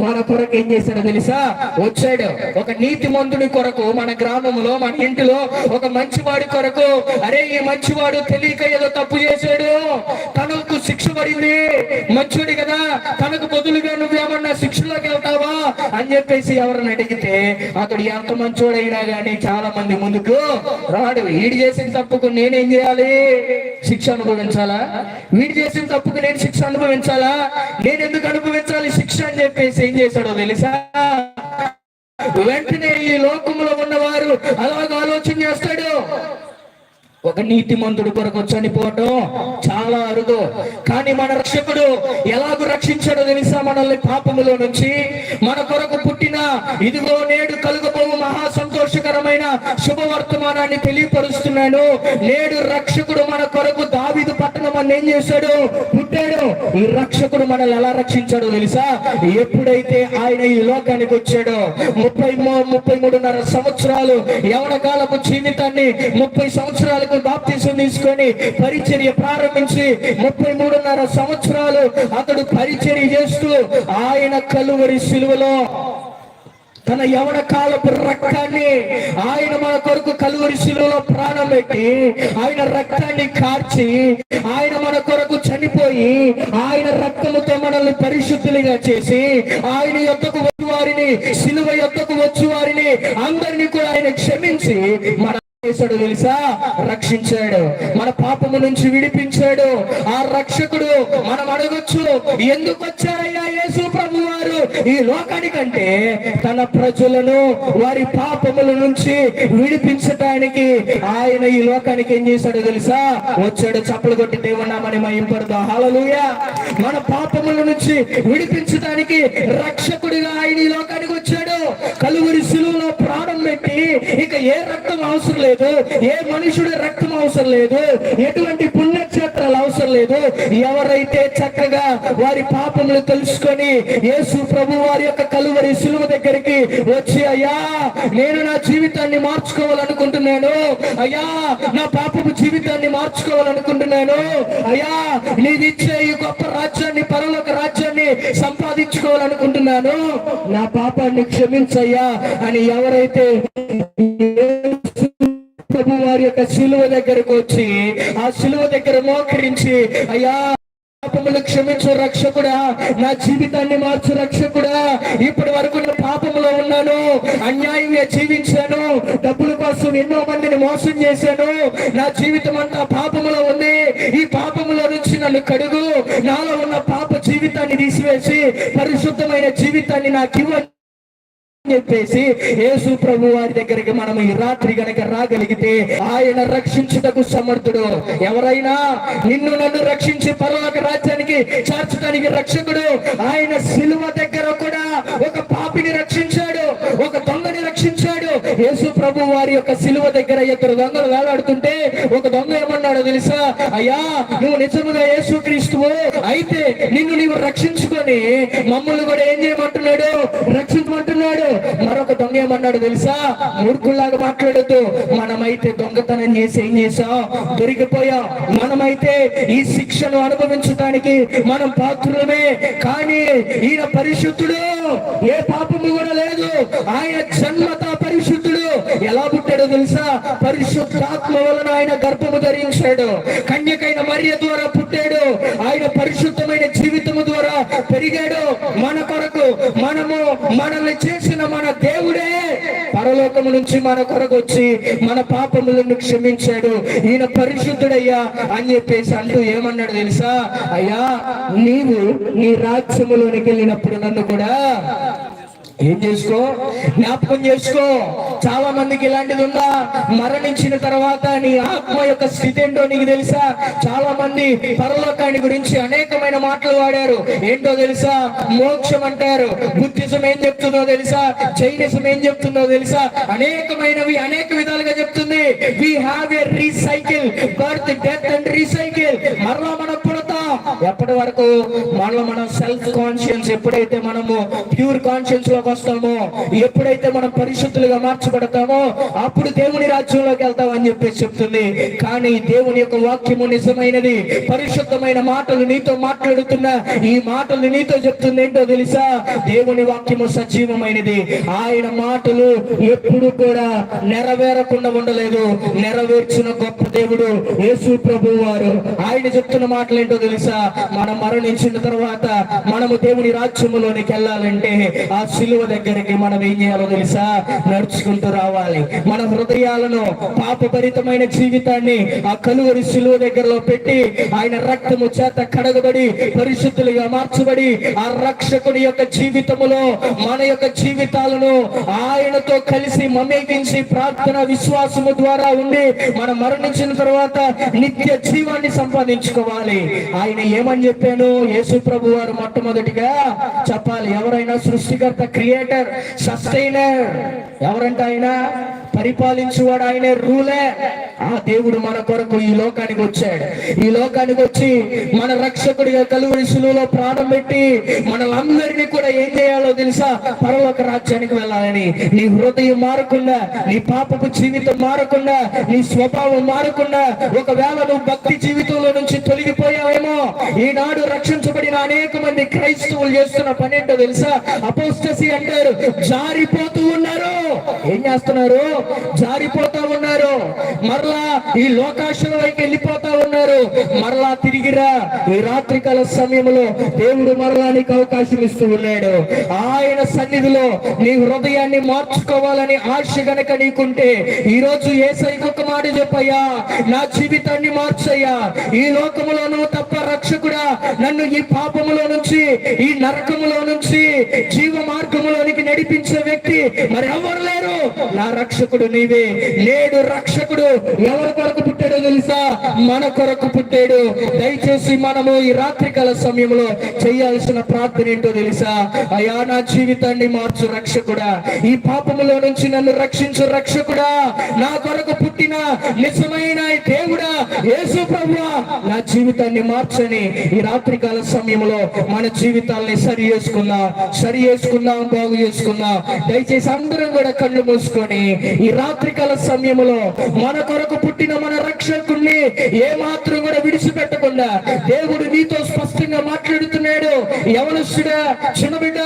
మన కొరకు ఏం చేశాడో తెలుసా, వచ్చాడు. ఒక నీతిమంతుడి కొరకు, మన గ్రామంలో, మన ఇంటిలో ఒక మంచివాడి కొరకు. అరే ఈ మంచివాడు తెలియక ఏదో తప్పు చేశాడు, తనకు శిక్ష పడింది, మంచివాడి కదా, తనకు బదులుగా నువ్వేమన్నా శిక్షలోకి వెళ్తావా అని చెప్పేసి ఎవరిని అడిగితే, అతడు ఎంత మంచోడైనా గానీ చాలా మంది ముందుకు రాడు. వీడు చేసిన తప్పుకు నేనేం చేయాలి, శిక్ష అనుభవించాలా? వీడు చేసిన తప్పుకు నేను శిక్ష అనుభవించాలా? నేను ఎందుకు అనుభవించాలి శిక్ష అని చెప్పేసి ఏం చేశాడో తెలుసా, వెంటనే ఈ లోకంలో ఉన్నవారు అలాగ ఆలోచన చేస్తాడు. ఒక నీతిమంతుడు కొరకు చనిపోవటం చాలా అరుదు. కానీ మన రక్షకుడు ఎలాగూ రక్షించాడో తెలుసా? మనల్ని పాపములో నుంచి మన కొరకు పుట్టిన ఇదిగో నేడు కలుగబోవు మహా సంతోషకరమైన శుభవర్తమానాన్ని తెలియపరుస్తున్నాడు. నేడు రక్షకుడు మన కొరకు దావీదు పట్టణం అని ఏం చేశాడు? పుట్టాడు. ఈ రక్షకుడు మనల్ని ఎలా రక్షించాడో తెలుసా? ఎప్పుడైతే ఆయన ఈ లోకానికి వచ్చాడో 33.5 సంవత్సరాలు యవన కాలపు జీవితాన్ని 30 సంవత్సరాలకు బాప్తిసం తీసుకొని పరిచర్య ప్రారంభించి 33.5 సంవత్సరాలు అతడు పరిచర్య చేస్తూ ఆయన కలువరి శిలువలో తన యవన కాలపు రక్తాన్ని ఆయన మన కొరకు కలువరి శిలువలో ప్రాణం పెట్టి ఆయన రక్తాన్ని కార్చి ఆయన మన కొరకు చనిపోయి ఆయన రక్తముతో మనల్ని పరిశుద్ధులుగా చేసి ఆయన యొద్దకు వచ్చి వారిని శిలువ యొద్దకు వచ్చి వారిని అందరినీ కూడా ఆయన క్షమించి మన చేశాడు తెలుసా? రక్షించాడు, మన పాపము నుంచి విడిపించాడు. ఆ రక్షకుడు మనం అడగొచ్చు, ఎందుకు వచ్చారయ్యా యేసు ప్రభు వారు ఈ లోకానికంటే తన ప్రజలను వారి పాపముల నుంచి విడిపించడానికి ఆయన ఈ లోకానికి ఏం చేశాడు తెలుసా? వచ్చాడు. చప్పలు కొట్టి దేవునామని మహింపడదాం. హల్లెలూయా. మన పాపముల నుంచి విడిపించడానికి రక్షకుడిగా ఆయన ఈ లోకానికి వచ్చాడు. కలువరి శిలువలో ప్రాణం పెట్టి ఇక ఏ రక్తం అవసరం లేదు, ఏ మనుషుడి రక్తం అవసరం లేదు, ఎటువంటి పుణ్యక్షేత్రాలు అవసరం లేదు. ఎవరైతే చక్కగా వారి పాపములు తెలుసుకొని యేసు ప్రభు వారి యొక్క కలువరి శిలువ దగ్గరికి వచ్చి, అయ్యా నేను నా జీవితాన్ని మార్చుకోవాలనుకుంటున్నాను, అయ్యా నా పాపపు జీవితాన్ని మార్చుకోవాలనుకుంటున్నాను, అయ్యా నీవిచ్చే ఈ గొప్ప రాజ్యాన్ని, పరలోక రాజ్యాన్ని సంపాదించుకోవాలనుకుంటున్నాను, నా పాపాన్ని క్షమించయ్యా అని ఎవరైతే ప్రభు వారి యొక్క శిలువ దగ్గరకు వచ్చి ఆ శిలువ దగ్గర మోకరించి, అయ్యా పాపములు క్షమించు రక్షకుడా, నా జీవితాన్ని మార్చు రక్షకుడా, ఇప్పటి వరకు నేను పాపములో ఉన్నాను, అన్యాయంగా జీవించాను, డబ్బుల కోసం ఎన్నో మందిని మోసం చేశాను, నా జీవితం అంతా పాపములో ఉంది, ఈ పాపములో నుంచి నన్ను కడుగు, నాలో ఉన్న పాప జీవితాన్ని తీసివేసి పరిశుద్ధమైన జీవితాన్ని నాకు ఇవ్వండి చెప్పేసి యేసు ప్రభు వారి దగ్గరికి మనం ఈ రాత్రి గనక రాగలిగితే ఆయన రక్షించుటకు సమర్థుడు. ఎవరైనా నిన్ను నన్ను రక్షించి పరలోక రాజ్యానికి చేర్చడానికి రక్షకుడు. ఆయన శిలువ దగ్గర కూడా ఒక పాపిని రక్షించాడు, ఒక దొంగని రక్షించాడు. యేసు ప్రభు వారి యొక్క శిలువ దగ్గర 2 దొంగలు వేలాడుతుంటే ఒక దొంగ ఏమన్నాడో తెలుసా? అయ్యా నువ్వు నిజముగా యేసు క్రీస్తువు అయితే నిన్ను నీవు రక్షించుకొని మమ్మల్ని కూడా ఏం చేయమంటున్నాడు? రక్షించమంటున్నాడు. మరొక దొంగ ఏమన్నాడు తెలుసా? మూర్ఖుల్లాగా మాట్లాడద్దు, మనమైతే దొంగతనం చేసి ఏం చేసాం? దొరికిపోయాం. మనమైతే ఈ శిక్షను అనుభవించడానికి మనం పాత్రులమే, కానీ ఈయన పరిశుద్ధుడు, ఏ పాపము కూడా లేదు, ఆయన జన్మతా పరిశుద్ధుడు. ఎలా పుట్టాడో తెలుసా? పరిశుద్ధాత్మ వలన ఆయన గర్భము ధరించాడు, కన్యకైన మరియ ద్వారా పుట్టాడు, ఆయన పరిశుద్ధమైన జీవితము ద్వారా పెరిగాడు. మన కొరకు మనల్ని చేసిన మన దేవుడే పరలోకము నుంచి మన కొరకు వచ్చి మన పాపములను క్షమించాడు. ఈయన పరిశుద్ధుడయ్యా అని చెప్పేసి అంటూ ఏమన్నాడు తెలుసా? అయ్యా నీవు నీ రాజ్యములోనికి వెళ్ళినప్పుడు నన్ను కూడా ఏం చేసుకో? జ్ఞాపకం చేసుకో. చాలా మందికి ఇలాంటిది ఉందా? మరణించిన తర్వాత నీ ఆత్మ యొక్క స్థితి ఏంటో నీకు తెలుసా? చాలా మంది పరలోకాన్ని గురించి అనేకమైన మాటలు వాడారు. ఏంటో తెలుసా? మోక్షం అంటారు. బుద్ధిజం ఏం చెప్తుందో తెలుసా? జైనిజం ఏం చెప్తుందో తెలుసా? అనేకమైనవి అనేక విధాలుగా చెప్తుంది. We have a recycle, birth, death and recycle. మరలా మనం పుడతాం. ఎప్పటి వరకు? మనం సెల్ఫ్ కాన్షియన్స్ ఎప్పుడైతే మనము ప్యూర్ కాన్షియన్స్ లోకి వస్తామో, ఎప్పుడైతే మనం పరిశుద్ధులుగా మార్చబడతామో అప్పుడు దేవుని రాజ్యంలోకి వెళ్తాం అని చెప్పేసి చెప్తుంది. కానీ దేవుని యొక్క వాక్యము నిజమైనది. పరిశుద్ధమైన మాటలు నీతో మాట్లాడుతున్న ఈ మాటలు నీతో చెప్తుంది ఏంటో తెలుసా? దేవుని వాక్యము సజీవమైనది. ఆయన మాటలు ఎప్పుడు కూడా నెరవేరకుండా ఉండలేదు. నెరవేర్చిన గొప్ప దేవుడు యేసు ప్రభు వారు. ఆయన చెప్తున్న మాటలు ఏంటో తెలుసా? తెలుసా? మనం మరణించిన తర్వాత మనము దేవుని రాజ్యములోనికి వెళ్ళాలంటే ఆ సిలువ దగ్గరికి మనం ఏం చేయాలో తెలుసా? నడుచుకుంటూ రావాలి. మన హృదయాలను పాపభరితమైన జీవితాన్ని ఆ కలువరి సిలువ దగ్గరలో పెట్టి ఆయన రక్తము చేత కడగబడి పరిశుద్ధులుగా మార్చబడి ఆ రక్షకుడి యొక్క జీవితములో మన యొక్క జీవితాలను ఆయనతో కలిసి మమేకించి ప్రార్థన విశ్వాసము ద్వారా ఉండి మనం మరణించిన తర్వాత నిత్య జీవాన్ని సంపాదించుకోవాలి. ఆయన ఏమని చెప్పాను? యేసు ప్రభు వారు మొట్టమొదటిగా చెప్పాలి. ఎవరైనా సృష్టికర్త, క్రియేటర్, సస్టైనర్ ఎవరంటే ఆయన పరిపాలించువాడు, ఆయనే రూలర్. ఆ దేవుడు మన కొరకు ఈ లోకానికి వచ్చాడు. ఈ లోకానికి వచ్చి మన రక్షకుడిగా కలువరి శిలువలో ప్రాణం పెట్టి మనలందరినీ కూడా ఏం చేయాలో తెలుసా? పరలోక రాజ్యానికి వెళ్ళాలని. నీ హృదయం మారకుండా, నీ పాపపు జీవితం మారకుండా, నీ స్వభావం మారకుండా, ఒకవేళ నువ్వు భక్తి జీవితంలో నుంచి తొలగిపోయావేమో, ఈనాడు రక్షించబడిన అనేక మంది క్రైస్తవులు చేస్తున్న పని ఏంటో తెలుసా? అపోస్టసీ అంటారు. జారిపోతూ ఉన్నారు. ఏం చేస్తున్నారు? జారిపోతా ఉన్నారు. మరలా ఈ లోకాశలోకి వెళ్ళిపోతా ఉన్నారు. మరలా తిరిగిరా. ఈ రాత్రికాల సమయంలో దేవుడు మరలా నీకు అవకాశం ఇస్తూ ఉన్నాడు. ఆయన సన్నిధిలో నీ హృదయాన్ని మార్చుకోవాలని ఆశ గనక నీకుంటే ఈ రోజు యేసయ్యకు ఒక మాట చెప్పయ్యా, నా జీవితాన్ని మార్చయ్యా. ఈ లోకములోనూ తప్ప రక్షకుడా, నన్ను ఈ పాపములో నుంచి, ఈ నరకములో నుంచి జీవ మార్గములోనికి నడిపించే వ్యక్తి మరి ఎవరు లేరు. నా రక్షకుడు నీవే. నేడు రక్షకుడు ఎవరి కొరకు పుట్టాడో తెలుసా? మన కొరకు పుట్టాడు. దయచేసి మనము ఈ రాత్రికాల సమయంలో చేయాల్సిన ప్రార్థన ఏంటో తెలుసా? అయ్యా, నా జీవితాన్ని మార్చు రక్షకుడా. ఈ పాపములో నుంచి నన్ను రక్షించు రక్షకుడా. నా కొరకు పుట్టిన నిజమైన దేవుడా యేసు ప్రభువా, నా జీవితాన్ని మార్చని ఈ రాత్రికాల సమయంలో మన జీవితాల్ని సరి చేసుకుందాం, బాగు చేసుకుందాం. దయచేసి అందరం కూడా కళ్ళు మూసుకొని ఈ రాత్రికాల సమయంలో మన కొరకు పుట్టిన మన రక్షకుణ్ణి ఏమాత్రం కూడా విడిచిపెట్టకుండా దేవుడు నీతో స్పష్టంగా మాట్లాడుతున్నాడు. యవనస్తుడా, చిన్నబిడ్డ,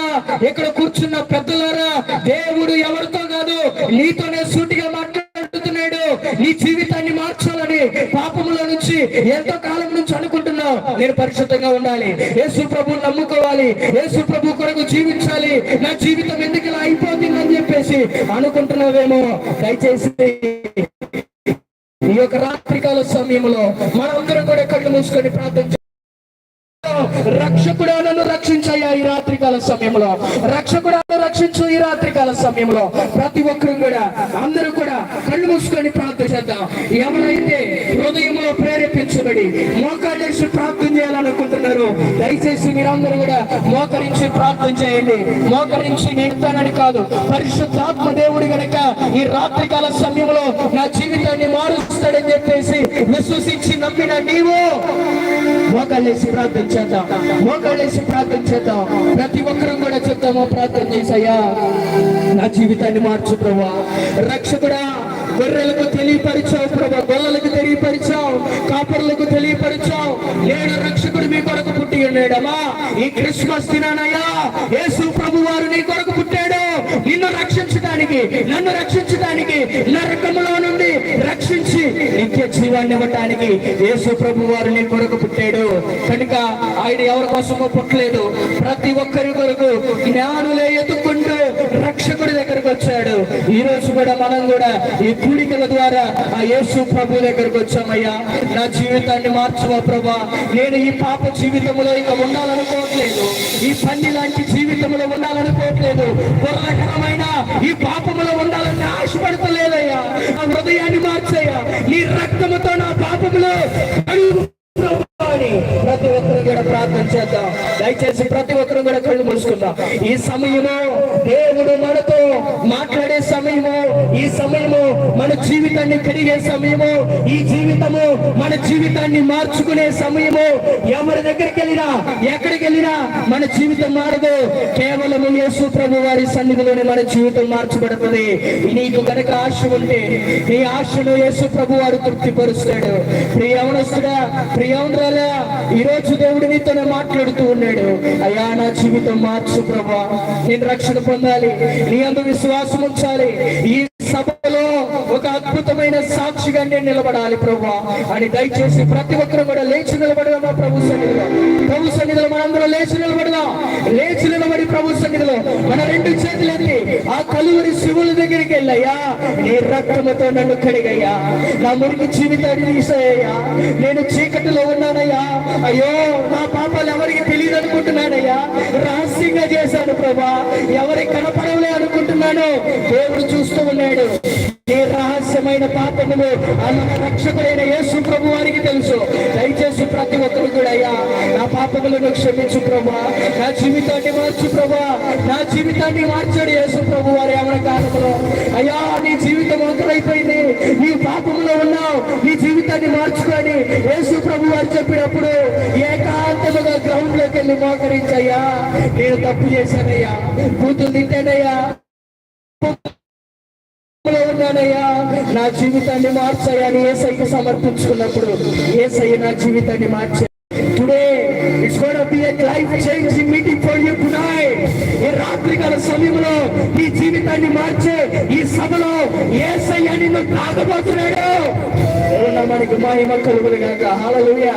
ఇక్కడ కూర్చున్న పెద్దలారా, దేవుడు ఎవరితో కాదు నీతోనే సూటిగా మాట్లాడుతున్నాడు. నీ జీవితాన్ని మార్చాలని పాపములో నుంచి ఎంతో కాలం నుంచి అనుకుంటున్నావు. నేను పరిశుద్ధంగా ఉండాలి, యేసు ప్రభువు నమ్ముకోవాలి, యేసు ప్రభు కొరకు జీవించాలి, నా జీవితం ఎందుకు ఇలా అయిపోతుందని చెప్పేసి అనుకుంటున్నావేమో. దయచేసి ఈ యొక్క రాత్రికాల సమయంలో మనందరం కూడా కళ్ళు మూసుకొని ప్రార్థన. రక్షకుడా, నన్ను రక్షించయ్యా ఈ రాత్రికాల సమయంలో. రక్షకుడా, రక్షించు ఈ రాత్రికాల సమయంలో. ప్రతి ఒక్కరు కూడా, అందరూ కూడా కళ్ళు మూసుకొని ప్రార్థన చేద్దాం. ఎవరైతే హృదయంలో ప్రేరేపించబడి మోకాళ్ళేసి ప్రార్థన చేయాలనుకుంటున్నారు, దయచేసి మీరందరూ కూడా మోకరించి ప్రార్థన చేయండి. మోకరించి నేర్తానని కాదు, పరిశుద్ధాత్మ దేవుడు గనక ఈ రాత్రికాల సమయంలో నా జీవితాన్ని మారుస్తాడని చెప్పేసి విశ్వసించి నమ్మిన నీవు మోకాళ్ళేసి ప్రార్థన చేద్దాం. ప్రతి ఒక్కరూ కూడా చెప్తామో ప్రార్థన చేసయ్యా, నా జీవితాన్ని మార్చు ప్రభువా. రక్షకుడా, గొర్రెలకు తెలియపరిచావు ప్రభా, గొల్లలకు తెలియపరిచావు, కాపరులకు తెలియపరిచావు. నేడు రక్షకుడు మీ కొరకు పుట్టి ఉన్నాడమ్మా. ఈ క్రిస్మస్ దినానయ్యా యేసు ప్రభు వారు నీ కొరకు పుట్టాడు. నిన్ను రక్షించడానికి, నన్ను రక్షించడానికి, నరకములో నుండి రక్షించి నిత్య జీవాన్ని ఇవ్వటానికి యేసు ప్రభు వారు నీ కొరకు పుట్టాడు. కనుక ఆయన ఎవరి కోసమో పుట్టలేదు, ప్రతి ఒక్కరి కొరకు జ్ఞానులే ఎత్తుకుంటూ రక్షకుడి దగ్గరకు వచ్చాడు. ఈ రోజు కూడా మనం కూడా ఈ కూడికల ద్వారా ఆ యేసు ప్రభు దగ్గరకు వచ్చామయ్యా. నా జీవితాన్ని మార్చువా ప్రభా. నేను ఈ పాప జీవితంలో ఇక ఉండాలనుకోవట్లేదు, ఈ పన్ని లాంటి జీవితంలో ఉండాలనుకోవట్లేదు, పురాకరమైన ఈ పాపములో ఉండాలని ఆశపడతలేదయ్యా. నా హృదయాన్ని మార్చయ్యా. నీ రక్తముతో నా పాపములో ప్రతి ఒక్కరు కూడా ప్రార్థన చేద్దాం. దయచేసి ప్రతి ఒక్కరు కూడా కళ్ళు మూసుకుందాం. ఈ సమయము దేవుడు మనతో మాట్లాడే సమయము, ఈ సమయము మన జీవితాన్ని కడిగే సమయము, ఈ జీవితము మన జీవితాన్ని మార్చుకునే సమయము. ఎవరి దగ్గరికి వెళ్ళినా, ఎక్కడికి వెళ్ళినా మన జీవితం మారదు. కేవలం యేసు ప్రభు వారి సన్నిధిలోనే మన జీవితం మార్చబడుతుంది. నీకు కనుక ఆశ ఉంటే నీ ఆశను యేసు ప్రభు వారు తృప్తిపరుస్తాడు. ప్రియవనస్తుడా, ప్రియవనరాలా, ఈ రోజు దేవుడు నీతోనే మాట్లాడుతూ ఉన్నాడు. అయ్యా, నా జీవితం మార్చు ప్రభా. నేను రక్షణ పొందాలి, నీ అందు విశ్వాసం ఉంచాలి. ఈ సభలో ఒక అద్భుతమైన సాక్షిగా నేను నిలబడాలి ప్రభువా అని దయచేసి ప్రతి ఒక్కరు కూడా లేచి నిలబడదామా ప్రభు సన్నిధిలో. ప్రభు సన్నిధిలో మనందరూ లేచి నిలబడదాం. లేచి నిలబడి ప్రభు సన్నిధిలో మన రెండు చేతులెత్తి ఆ కలువరి శివుల దగ్గరికి వెళ్ళయ్యా, నీ రక్తముతో నన్ను కడిగయ్యా, నా మురికి జీవితాన్ని తీసేయ్యా, నేను చీకటిలో ఉన్నానయ్యా, అయ్యో నా పాపాలు ఎవరికి తెలియదు అనుకుంటున్నానయ్యా, రహస్యంగా చేశాను ప్రభా, ఎవరికి కనపడవలే అనుకుంటున్నాను, దేవుడు చూస్తూ ఉన్నాడు. నీ రహస్యమైన పాపములు అన్న రక్షకుడైన యేసు ప్రభు వారికి తెలుసు. దయచేసి ప్రతి ఒక్కరు కూడా అయ్యా నా పాపములను క్షమించు ప్రభా, నా జీవితాన్ని మార్చు ప్రభా, నా జీవితాన్ని మార్చాడు యేసు ప్రభు వారి యవన కాలంలో. అయ్యా నీ జీవితం అంతమైపోయింది, నీ పాపంలో ఉన్నావు, నీ జీవితాన్ని మార్చుకొని యేసు ప్రభు వారు చెప్పినప్పుడు ఏకాంతముగా గ్రౌండ్ లోకి వెళ్ళి మోకరించయ్యా, నేను తప్పు చేశానయ్యా, కూతురు తింటానయ్యా, ఉన్నానయ్యా, నా జీవితాన్ని మార్చాయా అని యేసయ్యకి సమర్పించుకున్నప్పుడు యేసయ్య నా జీవితాన్ని మార్చా. Today it's gonna be a life changing meeting for you tonight. ఈ రాత్రికాల సమయంలో నీ జీవితాన్ని మార్చే ఈ సభలో యేసయ్య నిన్ను తాగబోతున్నాడు. మనకి మహిమ కలుగును గాక. హల్లెలూయా.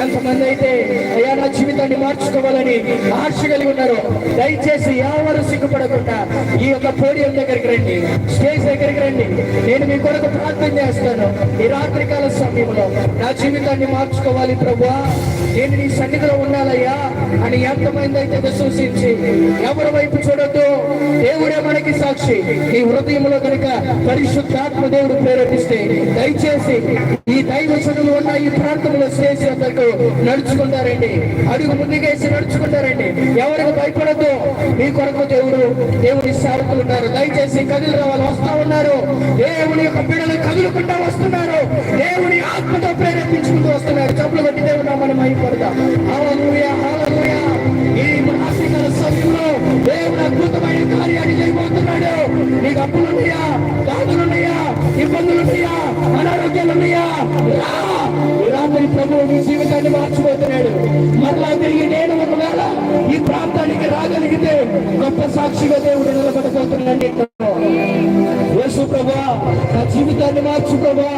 ఎంతమంది అయితే అయ్యా నా జీవితాన్ని మార్చుకోవాలని ఆశ కలిగి ఉన్నారో దయచేసి ఎవరు సిగ్గుపడకుండా ఈ యొక్క పోడియం దగ్గరికి రండి, స్టేజ్ దగ్గరికి రండి. నేను మీ కొరకు ప్రార్థన చేస్తాను. ఈ రాత్రికాల సమయంలో నా జీవితాన్ని మార్చుకోవాలి ప్రభువా, నేను నీ సన్నిధిలో ఉండాలయ్యా అని ఎంతమంది అయితే విశ్వసించి ఎవరి వైపు చూడొద్దు, దేవుడే మనకి సాక్షి. ఈ హృదయంలో కనుక పరిశుద్ధాత్మ దేవుడు ప్రేరేపిస్తే దయచేసి ఈ దైవజనులు ఉన్న ఈ ప్రాంతంలో స్టేజ్ వద్దకు నడుచుకుంటారండి, అడుగు ముందుకేసి నడుచుకుంటారండి. ఎవరికి భయపడద్దు, మీ కొరకు దేవుడి సేవకులు ఉన్నారు. దయచేసి కదిలి రావాలి, వస్తా ఉన్నారు. దేవుని యొక్క బిడ్డలు కదులుకుంటా వస్తున్నారు, దేవుని ఆత్మతో ప్రేరేపించుకుంటూ వస్తున్నారు. చెప్పులు కొట్టి దేవుడు నామమున మహిమపడదాం. హల్లెలూయా, హల్లెలూయా. ఈ రాత్రికాల సమయంలో దేవుడు అద్భుతమైన కార్యాన్ని చేయబోతున్నాడు. నీకు అప్పులున్నాయా, బాధలున్నాయా, ఇబ్బందులున్నాయా, అనారోగ్యాలున్నాయా, ఈ రాత్రి ప్రభువు నీ జీవితాన్ని మార్చిపోతున్నాడు. మరలా తిరిగి నేను ఒకవేళ ఈ ప్రాంతానికి రాగలిగితే గొప్ప సాక్షిగా దేవుడు నిలబడబోతున్నాడు. యేసు ప్రభువా నా జీవితాన్ని మార్చు ప్రభువా.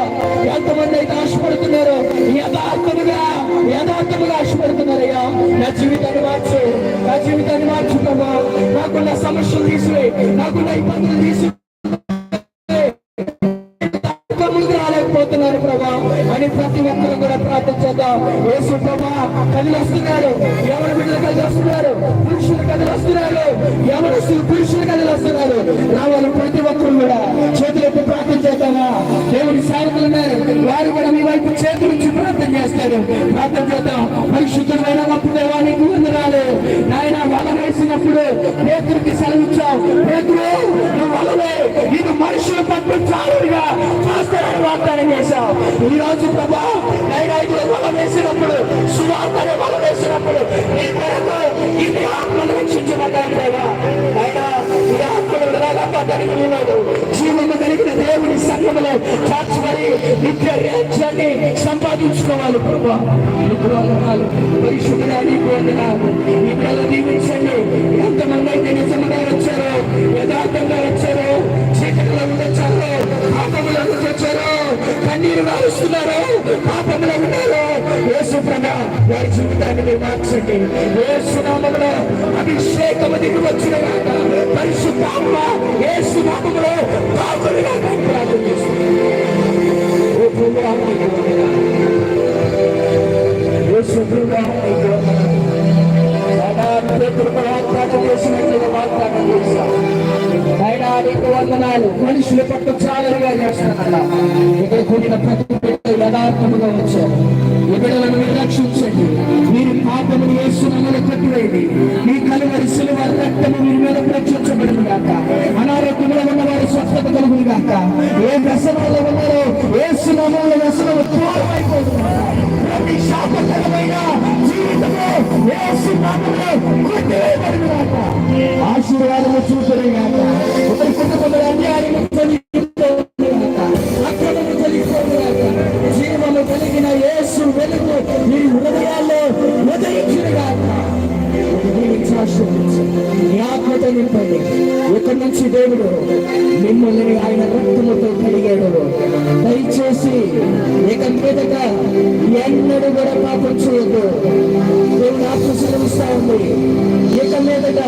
ఎంతమంది అయితే ఆశపడుతున్నారో యథార్థముగా ఆశపడుతున్నారయ్యా, నా జీవితాన్ని మార్చు, నా జీవితాన్ని మార్చు ప్రభువా. నాకున్న సమస్యలు తీసివే, నాకున్న ఇబ్బందులు తీసి రాలేకపోతున్నారు ప్రభా అని ప్రతి ఒక్కరు కూడా ప్రార్థన చేద్దాం. యేసు ప్రభా కదిలి వస్తున్నారు, ఎవరి బిడ్డలు కదిలి వస్తున్నారు, పురుషులు కదిలి వస్తున్నారు, ఎవరు పురుషులు కదిలి వస్తున్నారు. రావాలి ప్రతి ఒక్కరు కూడా చేతులెత్తి ప్రార్థన చేద్దామా. దేవుడి సేవకులు ఉన్నారు, వారు కూడా మీ వైపు చేతుల నుంచి ప్రార్థన చేస్తారు. ప్రార్థన చేద్దాం. పరిశుద్ధమైన గొప్ప దేవానికి వందనాలు నాయన. వల వేసినప్పుడు పేతురుకి సెలవిచ్చావు, పేతురు నువ్వు వలవే, ఇది మనుషుల పట్ల చాలుగా చేస్తారని వాగ్దానం చేశావు. ఈ రోజు ప్రభా నైనా వల వేసినప్పుడు, సువార్తని వల వేసినప్పుడు నీ కొరకు ఇది ఆత్మను రక్షించబడ్డాను దేవా. అయినా ఈ ఆత్మను విడగొట్టడానికి లేదు. జీవము కలిగిన దేవుని సంఘములో చేర్చబడి నిత్య రాజ్యాన్ని సంపాదించుకోవాలి ప్రభా. నీకు వందనాలు, పరిశుద్ధుడా నీకు వందనాలు. ఈ పిల్లలు దీవించండి. ఎంతమంది అయితే నిజంగా వచ్చారో, యథార్థంగా వచ్చారో, చీకటిలో వచ్చారో, పాపములో వచ్చారో, కన్నీరు వారుస్తున్నారు, పాపంలో ఉన్నారు, యేసు ప్రభా వారి జీవితాన్ని మీరు మార్చండి. యేసు నామములో అభిషేకము దిగి వచ్చిన గాక, పరిశుద్ధాత్మ యేసు నామములో పాపులుగా ప్రార్థన చేస్తుంది. యేసు ప్రభా వాగ్దానం చేసినట్లుగా వాగ్దానం చేశారు. అయినా నీకు వందనాలు. మనుషుల పట్ల చాలరుగా చేస్తానన్నా ఇక్కడ కూడిన ప్రతి బిడ్డలు యథార్థముగా వచ్చారు. ఈ బిడ్డలను మీరు రక్షించండి. మీరు పాపమును యేసునామములో కట్టివేయండి. మీ కలువరి సిలువ రక్తము మీరు మీద రక్షించబడును గాక. అనారోగ్యంలో ఉన్నవారు స్వస్థత కలుగును గాక. ఏ వ్యసనంలో ఉన్నారో యేసునామములో వ్యసనము దూరమైపోతున్నారు. ప్రతి శాపకరమైన జీవితంలో యేసునామములో కొట్టివేయబడును గాక. ఆశీర్వాదము చూపును గాక. ఒకరి కుటుంబంలో అన్యాయము జీవము కలిగిన యేసు వెలుగు మీ హృదయాల్లో ఉదయించును గాక. నీ ఆత్మతో నింపండి. ఇక్కడ నుంచి నుంచి దేవుడు మిమ్మల్ని ఆయన రక్తముతో కడిగాడు. దయచేసి ఇక మీదట ఎన్నడూ కూడా పాపం చేయొద్దు. దేవుడు ఆశీర్వదిస్తా ఉంది. ఇక మీదట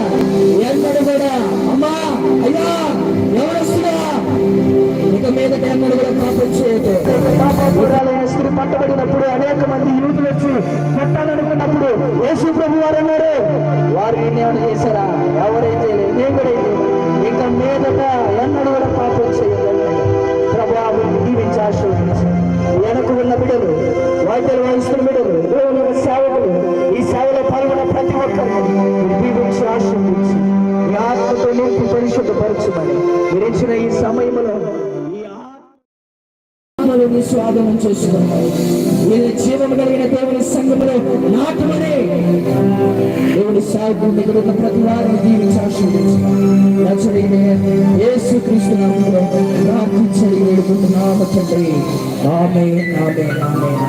ఎన్నడూ కూడా అమ్మా అయ్యా ఎవరొస్తున్నా ఇక మీదట ఎన్నడూ కూడా పాపం చేయొద్దు. పాపపురాలైన స్త్రీ పట్టబడినప్పుడు అనేక మంది యూతులు వచ్చి కొట్టాలనుకున్నప్పుడు యేసు ప్రభు వారు అన్నారు, వారు ఏమైనా చేశారా? ఎవరేం చేయలేదు, నేను కూడా ఇక మీదట ఎన్నడూ కూడా పాపం చేయలేదు. ప్రభావం దీవించి ఆశీర్వదించి వెనక ఉన్న బిడ్డలు, వాయిద్యాలు వాయిస్తున్న బిడ్డలు, దేవుని యొక్క సేవకులు, ఈ సేవలో పాల్గొన్న ప్రతి ఒక్కరిని దీవించి ఆశీర్వదించి ఈ ఆత్మతో నింపి పరిశుద్ధపరచుమని గురించిన ఈ సమయంలో స్వాగతం చేసుకున్నాయి. ఇది జీవం కలిగిన దేవుని సంఘములో నాటమని దేవుని సాగు మిగిలిన ప్రతి వారిని దీవించి ఆశీర్వదించి యేసుక్రీస్తు నామములో ప్రార్థించి వేడుకుంటున్నాము తండ్రి. ఆమేన్, ఆమేన్, ఆమేన్.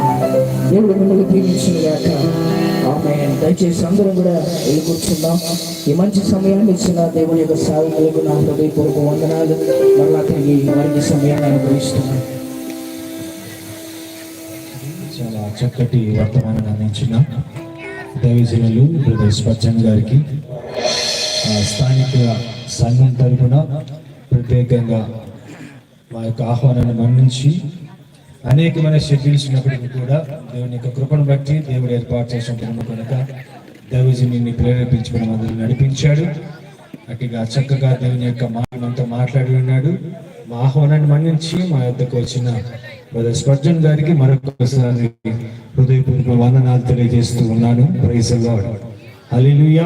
దేవుడు మిమ్మల్ని దీవించుగాక. ఆమేన్. దయచేసి అందరం కూడా వెళ్ళి కూర్చుందాం. ఈ మంచి సమయాన్ని ఇచ్చిన దేవుని యొక్క సాగులకు నా హృదయపూర్వక వందనాలు. మరలా తిరిగి వారికి సమయాన్ని అనుగ్రహిస్తున్నాను. చాలా చక్కటి వర్తమానాన్ని అందించిన దైవజనులు బ్రదర్ స్పర్జన్ గారికి స్థానిక సంఘం తరఫున ప్రత్యేకంగా మా యొక్క ఆహ్వానాన్ని మన్నించి అనేకమైన షెడ్యూల్స్ ఉన్నప్పటికీ కూడా దేవుని యొక్క కృపను బట్టి దేవుడు ఏర్పాటు చేసిన కనుక దైవజనుని ప్రేరేపించి మనం అందరూ నడిపించాడు. అటుగా చక్కగా దేవుని యొక్క మాటలంతా మాట్లాడి ఉన్నాడు. మా ఆహ్వానాన్ని మన్నించి మా యొద్దకు వచ్చిన బ్రదర్ స్పర్జన్ గారికి మరొకసారి హృదయపూర్వక వందనాలు తెలియజేస్తూ ఉన్నాను. Praise the lord. హల్లెలూయా.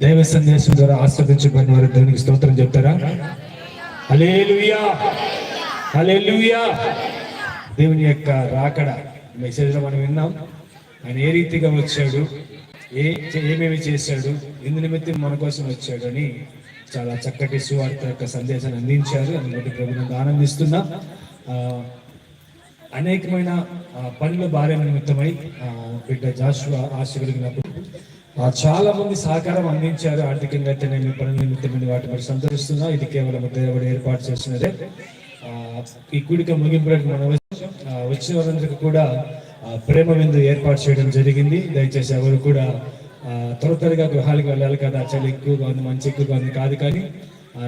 దైవ సందేశం ద్వారా ఆస్వాదించబడిన వారు దేవునికి స్తోత్రం చెప్తారా? హల్లెలూయా, హల్లెలూయా. దేవుని యొక్క రాకడ మెసేజ్లో మనం విన్నాం. ఆయన ఏ రీతిగా వచ్చాడు, ఏమేమి చేశాడు, ఎందు నిమిత్తం మన కోసం వచ్చాడు అని చాలా చక్కటి సువార్త యొక్క సందేశాన్ని అందించారు. అందుకని ప్రభుత్వం ఆనందిస్తున్నా. అనేకమైన పనుల భార్య నిమిత్తమై బిడ్డ జాషువా ఆశీర్వదించినప్పుడు చాలా మంది సహకారం అందించారు. ఆర్థికంగా అయితేనేమి పనుల నిమిత్తమైన వాటి మరి సంతరిస్తున్నా. ఇది కేవలం దేవుడు ఏర్పాటు చేస్తున్నదే. ఈ కూడిక ముగింపులకు మనం వచ్చిన వారందరికీ కూడా ప్రేమ విందు ఏర్పాటు చేయడం జరిగింది. దయచేసి ఎవరు కూడా త్వరగా గృహాలకు వెళ్ళాలి కదా, చలి ఎక్కువగా ఉంది, మంచి ఎక్కువగా ఉంది కాదు. కానీ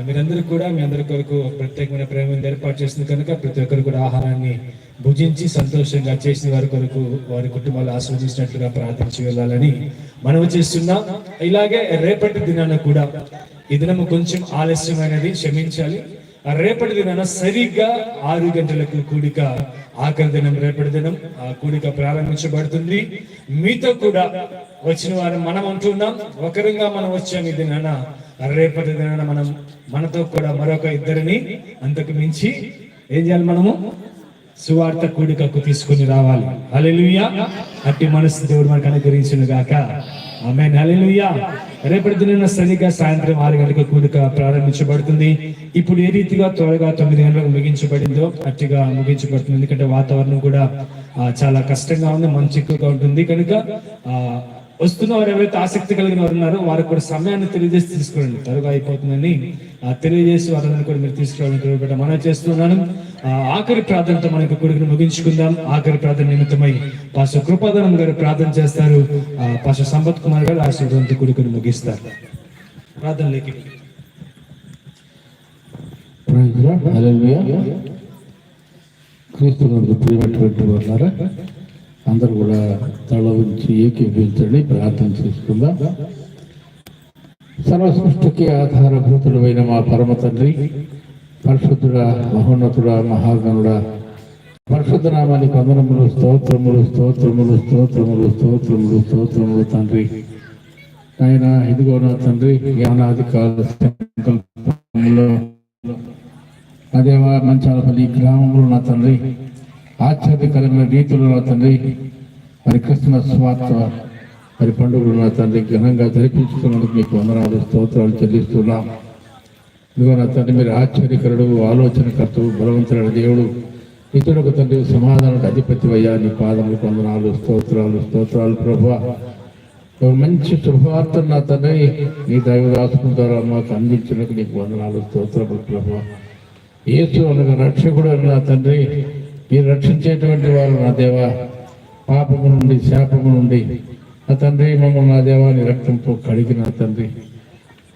మీరందరూ కూడా మీ అందరి కొరకు ప్రత్యేకమైన ప్రేమ ఏర్పాటు చేస్తుంది కనుక ప్రతి ఒక్కరు కూడా ఆహారాన్ని భుజించి సంతోషంగా చేసిన వారి కొరకు వారి కుటుంబాలు ఆస్వాదించినట్లుగా ప్రార్థించి వెళ్ళాలని మనం చేస్తున్నాం. ఇలాగే రేపటి దినాన కూడా ఈ దినము కొంచెం ఆలస్యమైనది, క్షమించాలి. రేపటి దినాన సరిగ్గా 6 గంటలకు కూడిక, ఆఖరి దినం రేపటి దినం ఆ కూడిక ప్రారంభించబడుతుంది. మీతో కూడా వచ్చిన వారు మనం అంటున్నాం, ఒకరిగా మనం వచ్చాం. ఈ దినాన రేపటి దినాన మనం మనతో కూడా మరొక ఇద్దరిని అంతకు మించి ఏం చేయాలి? మనము సువార్త కూడికకు తీసుకుని రావాలి. హల్లెలూయా. అట్టి మనసు దేవుడు మనకు అనుగ్రహించును గాక. ఆమేన్, హల్లెలూయా. రేపటి దినాన సరిగ్గా సాయంత్రం 6 గంటలకు కూడిక ప్రారంభించబడుతుంది. ఇప్పుడు ఏ రీతిగా త్వరగా 9 గంటలకు ముగించబడిందో అట్టిగా ముగించబడుతుంది. ఎందుకంటే వాతావరణం కూడా చాలా కష్టంగా ఉంది, మంచి ఎక్కువగా ఉంటుంది కనుక వస్తున్న వారు ఎవరైతే ఆసక్తి కలిగిన వారు ఉన్నారో వారికి కూడా సమయాన్ని తెలియజేసి తీసుకురండి. త్వరగా అయిపోతుందని తెలియజేసి వారందరూ కూడా మీరు తీసుకురావడానికి మనం చేస్తున్నాను. ఆఖరి ప్రార్థనతో మనకు కొడుకును ముగించుకుందాం. ఆఖరి ప్రార్థన నిమిత్తమై పాస్టర్ కృపాదనం గారు ప్రార్థన చేస్తారు. పాస్టర్ సంపత్ కుమార్ గారు ఆశీర్వాదంతో కొడుకును ముగిస్తారు. ప్రార్థనలోకి క్రీస్తునందు ప్రియమైనటువంటి వారులారా, అందరూ కూడా తల ఉంచి ఏకీభవించండి, ప్రార్థన చేసుకుందాం. సర్వ సృష్టికి ఆధారభూతుడమైన మా పరమ తండ్రి, పరిశుద్ధుడా, మహోన్నతుడా, మహాగణుడా, పరిశుద్ధ నామానికి వందనములు, స్తోత్రములు, స్తోత్రములు, స్తోత్రములు, స్తోత్రములు, స్తోత్రములు తండ్రి. ఆయన ఇదిగో నా తండ్రి, జ్ఞానాది కాల సంకల్పంలో అదే మంచాలపల్లి గ్రామంలో నా తండ్రి ఆశ్చర్యకరమైన రీతిలో నా తండ్రి మరి క్రిస్మస్ వార్త మరి పండుగలు నా తండ్రి ఘనంగా జరిపించుకున్నందుకు మీకు వందనాలు, స్తోత్రాలు చెల్లిస్తున్నాం. ఇదిగో నా తండ్రి, మీరు ఆశ్చర్యకరుడు, ఆలోచనకర్త, బలవంతుడైన దేవుడు, ఇతరులకు తండ్రి సమాధానానికి అధిపతి అయ్యా. నీ పాదములకు వందనాలు, స్తోత్రాలు, స్తోత్రాలు ప్రభువా. ఒక మంచి శుభవార్తను నా తండ్రి నీ దైవదాసుల ద్వారా మాకు అందించినందుకు నీకు వందనాలు, స్తోత్రములు ప్రభు. యేసు అనగా రక్షకుడు అని నా తండ్రి, మీరు రక్షించేటువంటి వారు నా దేవ, పాపము నుండి శాపము నుండి నా తండ్రి మమ్మల్ని నా దేవాన్ని రక్తంతో కడిగిన తండ్రి,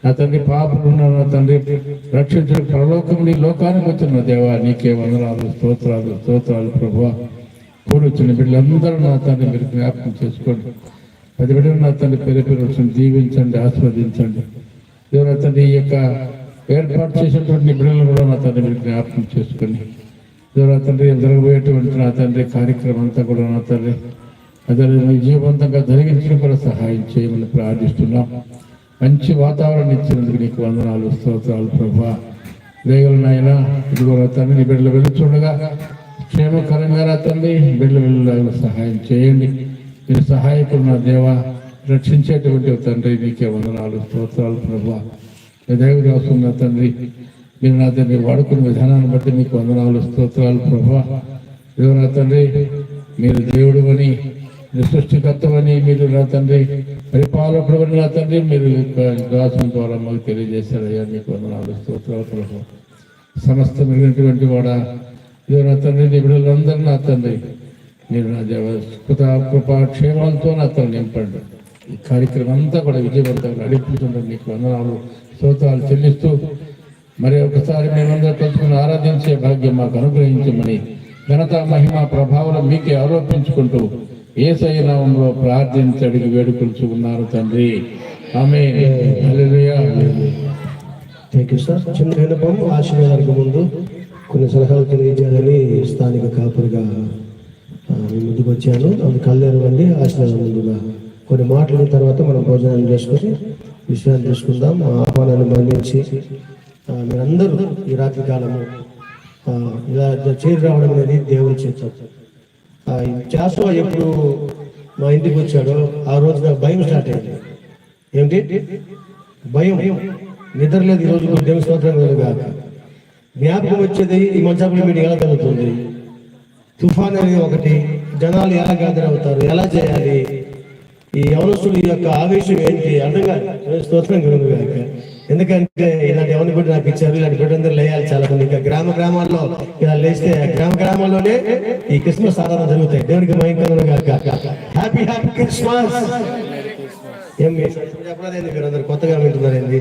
నా తండ్రి పాపలు నా తండ్రి రక్షించిన పరలోకం నీ లోకానికి వచ్చిన దేవా నీకే వందనాలు, స్తోత్రాలు స్తోత్రాలు ప్రభువా. కూడొచ్చిన బిడ్డలందరూ నా తండ్రి మీరు జ్ఞాపకం చేసుకోండి. 10 బిడ్డలు నా తండ్రి పేరు పేరు వచ్చిన దీవించండి, ఆస్వాదించండి. దేవుడు తండ్రి ఈ యొక్క ఏర్పాటు చేసినటువంటి బిడ్డలను కూడా నా తండ్రి మీరు జ్ఞాపకం చేసుకోండి. దేవుడు తండ్రి జరగబోయేటువంటి నా తండ్రి కార్యక్రమం అంతా కూడా నా తండ్రి అదే విజయవంతంగా జరిగించడం కూడా సహాయం చేయమని ప్రార్థిస్తున్నాం. మంచి వాతావరణం ఇచ్చినందుకు నీకు వందనాలు, స్తోత్రాలు ప్రభా. దేగుల నాయన ఇదిగో నా తండ్రి నీ బిడ్డలు వెళుతుండగా క్షేమకరంగా నా తండ్రి బిడ్డలు వెళ్ళేలాగా సహాయం చేయండి. మీరు సహాయకుడు నా దేవ, రక్షించేటువంటి తండ్రి నీకే వందనాలు, స్తోత్రాలు ప్రభా. దేవుడి అవసరం నా తండ్రి మీరు నా తండ్రి వాడుకున్న విధానాన్ని బట్టి మీకు వందనాలు, స్తోత్రాలు ప్రభా. దేవుడు నా తండ్రి మీరు దేవుడు అని, మీరు సృష్టికర్తమని, మీరు నా తండ్రి పరిపాలకుడు అని నా తండ్రి మీరు దాసుల ద్వారా మాకు తెలియజేశారయ్యా, మీకు వందనాలు, స్తోత్రాలు ప్రభా. సమస్త మిగిలినటువంటి వాడా దేవుడు నా తండ్రి నీ బిడ్డలందరూ నా తండ్రి మీరు నా దేవ కృపా క్షేమాలతో నా తండ్రి నింపండి. ఈ కార్యక్రమం అంతా కూడా విజయవంతంగా నడిపించండి. మీకు వందనాలు, స్తోత్రాలు చెల్లిస్తూ మరి ఒకసారి మేమందరూ కలుసుకుని ఆరాధించే భాగ్యం మాకు అనుగ్రహించమని ఘనత మహిమ ప్రభావం మీకే ఆరోపించుకుంటూ యేసయ్య నామములో ప్రార్థించి అడిగి వేడుకొలుచు ఉన్నారు తండ్రి, amen. Hallelujah. Thank you sir. చిన్న విన్నపం, ఆశీర్వాదానికి ముందు కొన్ని సలహాలు తెలియజేయాలని స్థానిక కాపురిగా మీ ముందుకు వచ్చాను. అది కళ్యాణం అండి. ఆశీర్వాదం ముందుగా కొన్ని మాటల తర్వాత మనం భోజనాలు చేసుకొని విశ్రాంతి తీసుకుందాం. మా ఆహ్వానాన్ని మన్నించి మీరందరూ ఈ రాత్రి కాలము ఇలా చేరి రావడం అనేది దేవుని చేత. జాషువా ఎప్పుడు మా ఇంటికి వచ్చాడో ఆ రోజు నాకు భయం స్టార్ట్ అయింది. ఏమిటి భయం? నిద్రలేదు ఈరోజు. దేవుని స్తోత్రం కాక జ్ఞాపకం వచ్చేది ఈ మంచాపురం మీటింగ్ ఎలా జరుగుతుంది, తుఫాన్ అనేది ఒకటి, జనాలు ఎలా గ్యాదర్ అవుతారు, ఎలా చేయాలి, ఈ యవనస్తుడి యొక్క ఆవేశం ఏంటి అర్థం కాదు. స్తోత్రం కలుగు కాక. ఎందుకంటే ఇలాంటి ఎవరిని కూడా నాకు ఇచ్చారు, ఇలాంటి బిడ్డలందరూ లేయాలి. చాలా మంది ఇంకా గ్రామాల్లో ఇలా లేస్తే గ్రామాల్లోనే ఈ క్రిస్మస్ ఆరాధన జరుగుతాయి. దేవుడికి మహిమ కాక. Happy happy Christmas. ఏం చెప్పలేదండి, మీరు అందరు కొత్తగా వింటున్నారండి.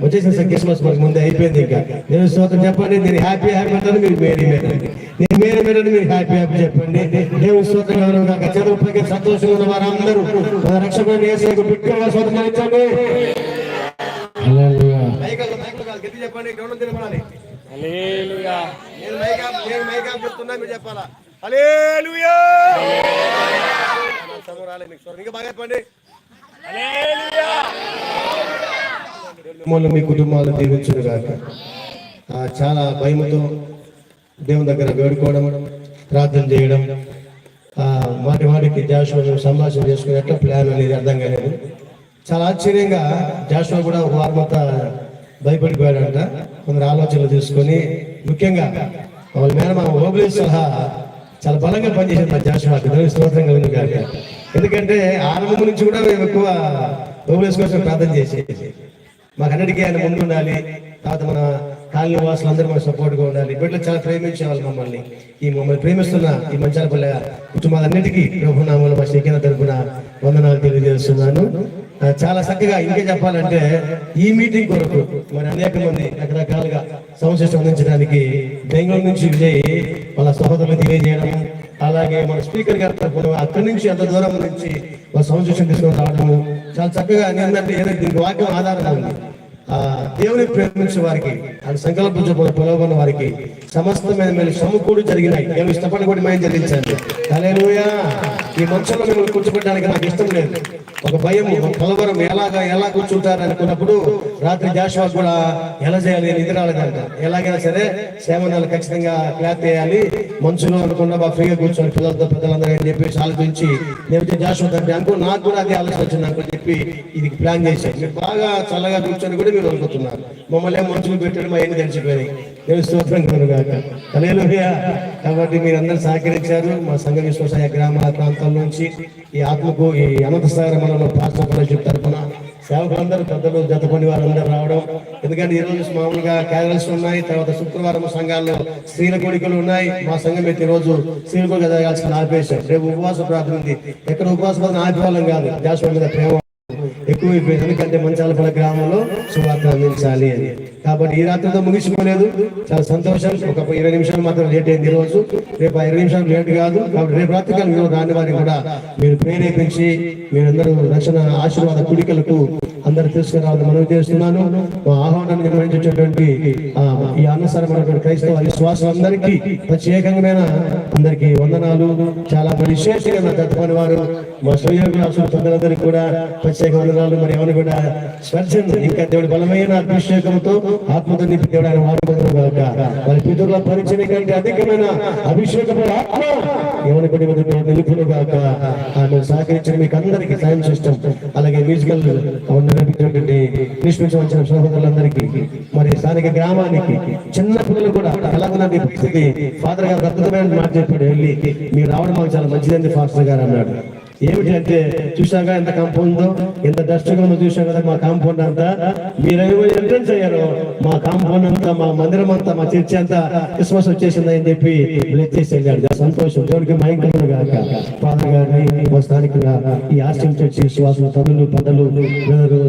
వచ్చేసిన సార్ క్రిస్మస్ మనకు ముందే అయిపోయింది. ఇంకా నేను స్తోత్రం చెప్పండి. నేను హ్యాపీ హ్యాపీ అంటాను, మీరు మేరీ మేరండి. నేను మేరీ మేరని మీరు హ్యాపీ హ్యాపీ చెప్పండి. దేవుని స్తోత్రం కాక. చదువుపైకి సంతోషంగా ఉన్న వారందరూ మన రక్షకుడు యేసుకు బిడ్డగా స్తోత్రం ఇచ్చండి. హల్లెలూయా. చెప్పండి. నేను మైకాం చెప్తున్నా, మీరు చెప్పాలా హల్లెలూయా. ఇంకా బాగా చెప్పండి. మీ కుటుంబాలు దీవించును గాక. చాలా భయముతో దేవుని దగ్గర వేడుకోవడం, ప్రార్థన చేయడం, వాటికి జాషువా సంభాషణ చేసుకుని ఎట్లా ప్లాన్ అనేది అర్థం కాలేదు. చాలా ఆశ్చర్యంగా జాషువా కూడా ఒక వారమంతా భయపడిపోయాడంట. కొందరు ఆలోచనలు తీసుకొని ముఖ్యంగా వాళ్ళ మేనమామ ఓబులేసు సలహా చాలా బలంగా పనిచేసింది జాషువాకి. దేవుని స్తోత్రం కలుగును గాక. ఎందుకంటే ఆరంభం నుంచి కూడా మేము ఎక్కువ ఓబులేసు కోసం ప్రార్థన చేసేది. మాకు అన్నిటికీ ఆయన ముందు ఉండాలి, తర్వాత మన కాలనీ వాసులందరూ మనకు సపోర్ట్గా ఉండాలి. బిడ్డలు చాలా ప్రేమించేవాళ్ళు మమ్మల్ని. ఈ మమ్మల్ని ప్రేమిస్తున్న ఈ మంచాలపల్లె కుటుంబాలన్నిటికీ ప్రభునామములో మా శ్రీకేంద్ర తరపున వందనాలు తెలియజేస్తున్నాను. చాలా చక్కగా ఇంకా చెప్పాలంటే ఈ మీటింగ్ కొరకు మరి అనేక మంది రకరకాలుగా సంశేషం అందించడానికి బెంగళూరు నుంచి విజయ్ వాళ్ళ సహోదరులు తెలియజేయడం, అలాగే మన స్పీకర్ గారు అక్కడి నుంచి అంత దూరం నుంచి వాళ్ళ సంశేషం తీసుకొని రావడము చాలా చక్కగా. ఏంటంటే ఏదైతే దీనికి వాక్యం ఆధారంగా ఉంది. దేవుని ప్రేమించే వారికి, ఆయన సంకల్పించే పిలవబడిన వారికి సమస్తమైన మేలు సమకూడి జరిగినాయి. నేను ఇష్టపడి కూడా మేము జరిగించండి. హల్లెలూయా. ఈ మంచంలో మిమ్మల్ని కూర్చోబెట్టడానికి నాకు ఇష్టం లేదు. ఒక భయం, ఒక కలవరం, ఎలా కూర్చుంటారు అనుకున్నప్పుడు రాత్రి జాషువా కూడా ఎలా చేయాలి, నిద్ర రాలేదంట. ఎలాగైనా సరే సేవనాలు ఖచ్చితంగా క్లాప్ వేయాలి, మంచులో అనుకున్నా బాగా ఫ్రీగా కూర్చొని పిల్లలతో పెద్దలందరూ అని చెప్పి ఆలోచించి నేను జాషువా తండ్రి అనుకో, నాకు కూడా అదే ఆలోచన వచ్చింది అనుకో చెప్పి ఇది ప్లాన్ చేశాను. మీరు బాగా చల్లగా కూర్చొని కూడా మీరు అనుకుంటున్నారు. మమ్మల్ని మంచులు పెట్టడం అవన్నీ తెలిసిపోయినాయి. నేను స్తోత్రం కలుగాక. హల్లెలూయా. కాబట్టి మీరందరూ సహకరించారు. మా సంఘ విశ్వాస గ్రామాల ప్రాంతాల నుంచి ఈ ఆత్మకు ఈ అనంత సాగర మన పాస్టర్ ఫెలోషిప్ తరఫున సేవకులందరూ పెద్దలు జత పని వారందరూ రావడం. ఎందుకంటే ఈ రోజు మామూలుగా క్యారల్స్ ఉన్నాయి, తర్వాత శుక్రవారం సంఘాల్లో స్త్రీల కోడికలు ఉన్నాయి. మా సంఘం అయితే ఈ రోజు స్త్రీల కోడిక జరగాల్సిన ఆపేశాం. రేపు ఉపవాస ప్రార్థన ఉంది. ఎక్కడ ఉపవాస ప్రార్థన ఆపేవాళ్ళం కాదు, జాషువా మీద ప్రేమ ఎక్కువైపోయింది. ఎందుకంటే మంచాలపల్లి గ్రామంలో సువార్త అందించాలి అని. కాబట్టి ఈ రాత్రితో ముగిసిపోలేదు, చాలా సంతోషం. ఒక 20 నిమిషాలు మాత్రం లేట్ అయింది ఈ రోజు. రేపు 20 నిమిషాలు లేట్ కాదు. కాబట్టి రేపు రాత్రికాలం మీరు రాని వారిని కూడా మీరు ప్రేరేపించి మీరందరూ రక్షణ ఆశీర్వాద కుడికలకు అందరూ తీసుకురావాలని మనవి చేస్తున్నాను. మా ఆహ్వానాన్ని నిర్వహించేటువంటి ఈ అనుసరమైనటువంటి క్రైస్తవ విశ్వాసులందరికీ ప్రత్యేకంగా అందరికీ వందనాలు. చాలా విశేషంగా తప్పని వారు మా శ్రేయోభిలాషులు పెద్దలందరికీ కూడా ప్రత్యేక వందనాలు. మరి ఎవరు కూడా స్పర్శం ఇంకా దేవుడి బలమైన అభిషేకంతో ఆత్మతో నింపి దేవుడు ఆయన వాడుకుంటున్నారు కాక వారి పితరుల పరిచయం కంటే అధికమైన అభిషేకం ఆత్మ ఎవరి కూడా నిలుపును కాక ఆమె సహకరించిన మీకు అందరికీ సాయం సిస్టమ్ అలాగే మ్యూజికల్ నిష్పించవలసిన సహోదరులందరికీ మరి స్థానిక గ్రామానికి చిన్న పిల్లలు కూడా ఎలాగున్న పరిస్థితి ఫాదర్ గారు అద్భుతమైన మాట చెప్పాడు. వెళ్ళి మీరు రావడం మాకు చాలా మంచిదండి ఫాదర్ గారు అన్నాడు. ఏమిటి అంటే చూసాగా ఎంత కాంపౌండ్ ఎంత డస్ట్ గా ఉందో చూసాం కదా. మా కాంపౌండ్ అంతా మీరేమో ఎంట్రన్స్ అయ్యారు, మా కాంపౌండ్ అంతా మా మందిరం అంతా మా చర్చి అంతా క్రిస్మస్ వచ్చేసింది అని చెప్పి చేసి వెళ్ళాడు. సంతోషం దేవుడికి భయంకరంగా కాక ఫాదర్ గారిని మా స్థానికంగా ఈ ఆశ్రమం చర్చి విశ్వాసులు తల్లులు పెద్దలు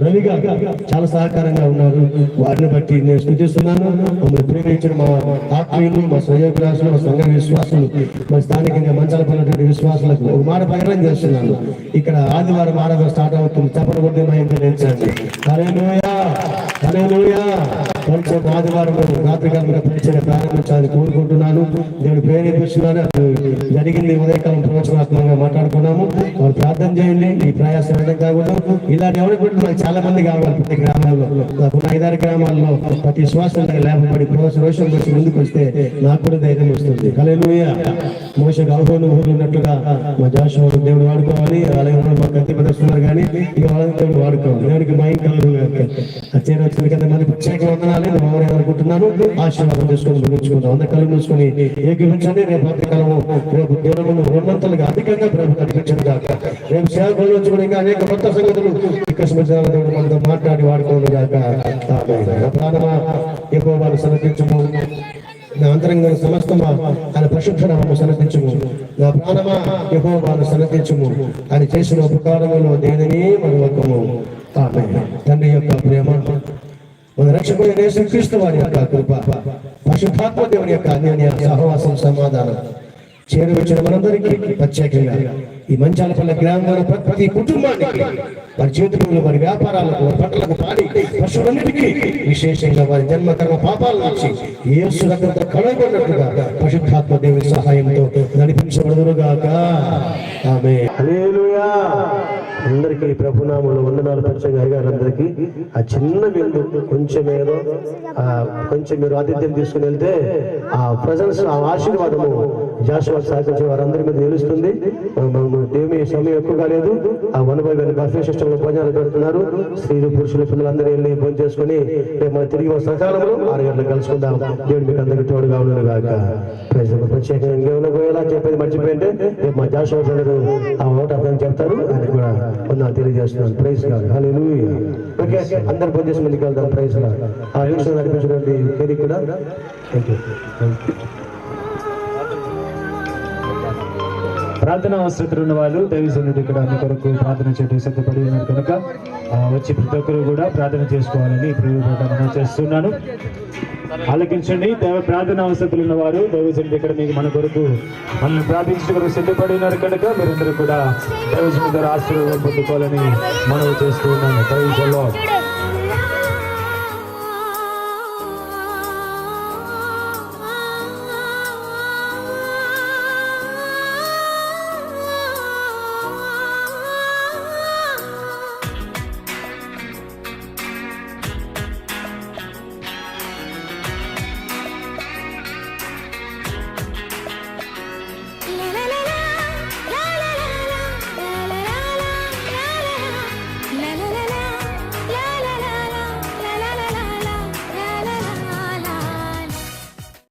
రవి గారు చాలా సహకారంగా ఉన్నారు. వారిని బట్టి నేను స్తుతిస్తున్నాను. మమ్మల్ని ప్రేమించిన మా ఆత్మీయులు మా శ్రేయోభిలాషులు మా సంఘ విశ్వాసులు మా స్థానికంగా మంచాలపల్లి విశ్వాసులకు ఒక మాట ప్రకటన చేస్తున్నాను. ఇక్కడ ఆదివారం ఆరాధన స్టార్ట్ అవుతుంది. చెప్పని కొద్ది మహించండి. హల్లెలూయా హల్లెలూయా. పరిచయం ఆదివారం రాత్రికాలం పరిచయం ప్రారంభించాలని కోరుకుంటున్నాను. దేవుడు ప్రేరేపిస్తున్నాను. జరిగింది ఉదయకాలం ప్రవచనాత్మకంగా మాట్లాడుకున్నాము. వారు ప్రార్థన చేయండి. ఈ ప్రయాసం ఏదైనా కాకుండా ఇలాంటి ఎవరికి కూడా మనకు చాలా మంది కావాలి. ప్రతి గ్రామంలో నాకున్న 5-6 గ్రామాల్లో ప్రతి విశ్వాసం లేపబడి రోషం వచ్చి ముందుకు వస్తే నాకు కూడా ధైర్యం వస్తుంది. హల్లెలూయా. మోషకు అహరోను ఊరు ఉన్నట్లుగా మా జాషువా దేవుడు వాడుకోవాలి. అలాగే మా కత్తి ప్రదర్శిస్తున్నారు కానీ ఇక వాళ్ళని దేవుడు వాడుకోవాలి. దేవుడికి భయంకరం వచ్చిన కదా మరి ప్రత్యేక వందనాలు మమ్మల్ని అనుకుంటున్నాను. ఆశీర్వాదం చేసుకొని ముగించుకుంటాం. అందరు కళ్ళు మూసుకొని ఏకీభించండి. రేపు రాత్రికాలము రేపు దేవుడు ఉన్నంతలుగా అధికంగా ప్రభు కనిపించండి కాక. రేపు సేవకుల నుంచి కూడా ఇంకా అనేక కొత్త సంగతులు దేవుడు మనతో మాట్లాడి వాడుకోవాలి కాక. ప్రాణమా ఎక్కువ వాళ్ళు సమర్పించము, నా అంతరంగ సమస్తమా ఆయన పరిశుద్ధనామము సన్నతించుము. నా ప్రాణమా యెహోవాను సన్నతించుము. ఆయన చేసిన ఉపకారములో దేనిని మరువకము. ఆమేన్. తండ్రి యొక్క ప్రేమ, మన రక్షకుడైన యేసుక్రీస్తు వారి యొక్క కృప, పరిశుద్ధాత్మ దేవుని యొక్క అన్యోన్య సహవాసం సమాధానం చేరువచ్చిన మనందరికీ ప్రత్యేకంగా ఈ మంచాలపల్లి గ్రామంలో ప్రతి కుటుంబానికి వారి జీవితంలో వారి వ్యాపారాలకు వారి పంటలకు పాడి పశువులన్నిటికీ విశేషంగా వారి జన్మకర్మ పాపాల నుంచి యేసు రక్తంతో కడగబడినట్లుగా పరిశుద్ధాత్మ దేవుని సహాయంతో నడిపించబడుదురుగాక. ఆమేన్. హల్లెలూయా. అందరికీ ప్రభునామంలో వందనాలు. పరిచయం అయ్యారందరికీ ఆ చిన్న బిందు కొంచెం ఏదో కొంచెం మీరు ఆతిథ్యం తీసుకుని వెళ్తే ఆ ప్రజెన్స్ ఆ ఆశీర్వాదము జాషువా సహకరించే వారందరి మీద నిలుస్తుంది. ఏమీ సమయం ఎక్కువగా లేదు. ఆ 1/1 బఫే సిస్టమ్ లో భోజనాలు పెడుతున్నారు. స్త్రీలు పురుషులు పిల్లలందరూ వెళ్ళి భోజనం చేసుకుని రేపు మనం తిరిగి సకాలంలో 6 గంటలకు కలుసుకుందాం. దేవుడు మీకు అందరికీ తోడుగా ఉండను గాక. ప్రత్యేకంగా ఇంకేమైనా పోయేలా చెప్పేది మర్చిపోయింటే రేపు మా జాషువా గారు ఆ ఓట అర్థం చెప్తారు. ఆయన కూడా వందనాలు తెలియజేస్తున్నాను. Praise God. హల్లెలూయా. ఓకే, అందరు భోజనం చేసి ముందుకు వెళ్దాం. Praise God. ఆ విషయం నడిపించినటువంటి పేరు కూడా థ్యాంక్ యూ. ప్రార్థన అవసరం ఉన్న వాళ్ళు దైవజనుడు ఇక్కడ మీ కొరకు ప్రార్థన చేయడం సిద్ధపడి ఉన్నారు కనుక వచ్చి ప్రతి ఒక్కరు కూడా ప్రార్థన చేసుకోవాలని మనం చేస్తున్నాను. ఆలకించండి. ప్రార్థన అవసరం ఉన్న వారు దైవజనుడు ఇక్కడ మీకు మన కొరకు మనల్ని ప్రార్థించడం సిద్ధపడి ఉన్నారు కనుక మీరందరూ కూడా దైవజనుడు గారి ఆశీర్వాదం పొందుకోవాలని మనవి చేస్తూ ఉన్నాను. Praise the lord.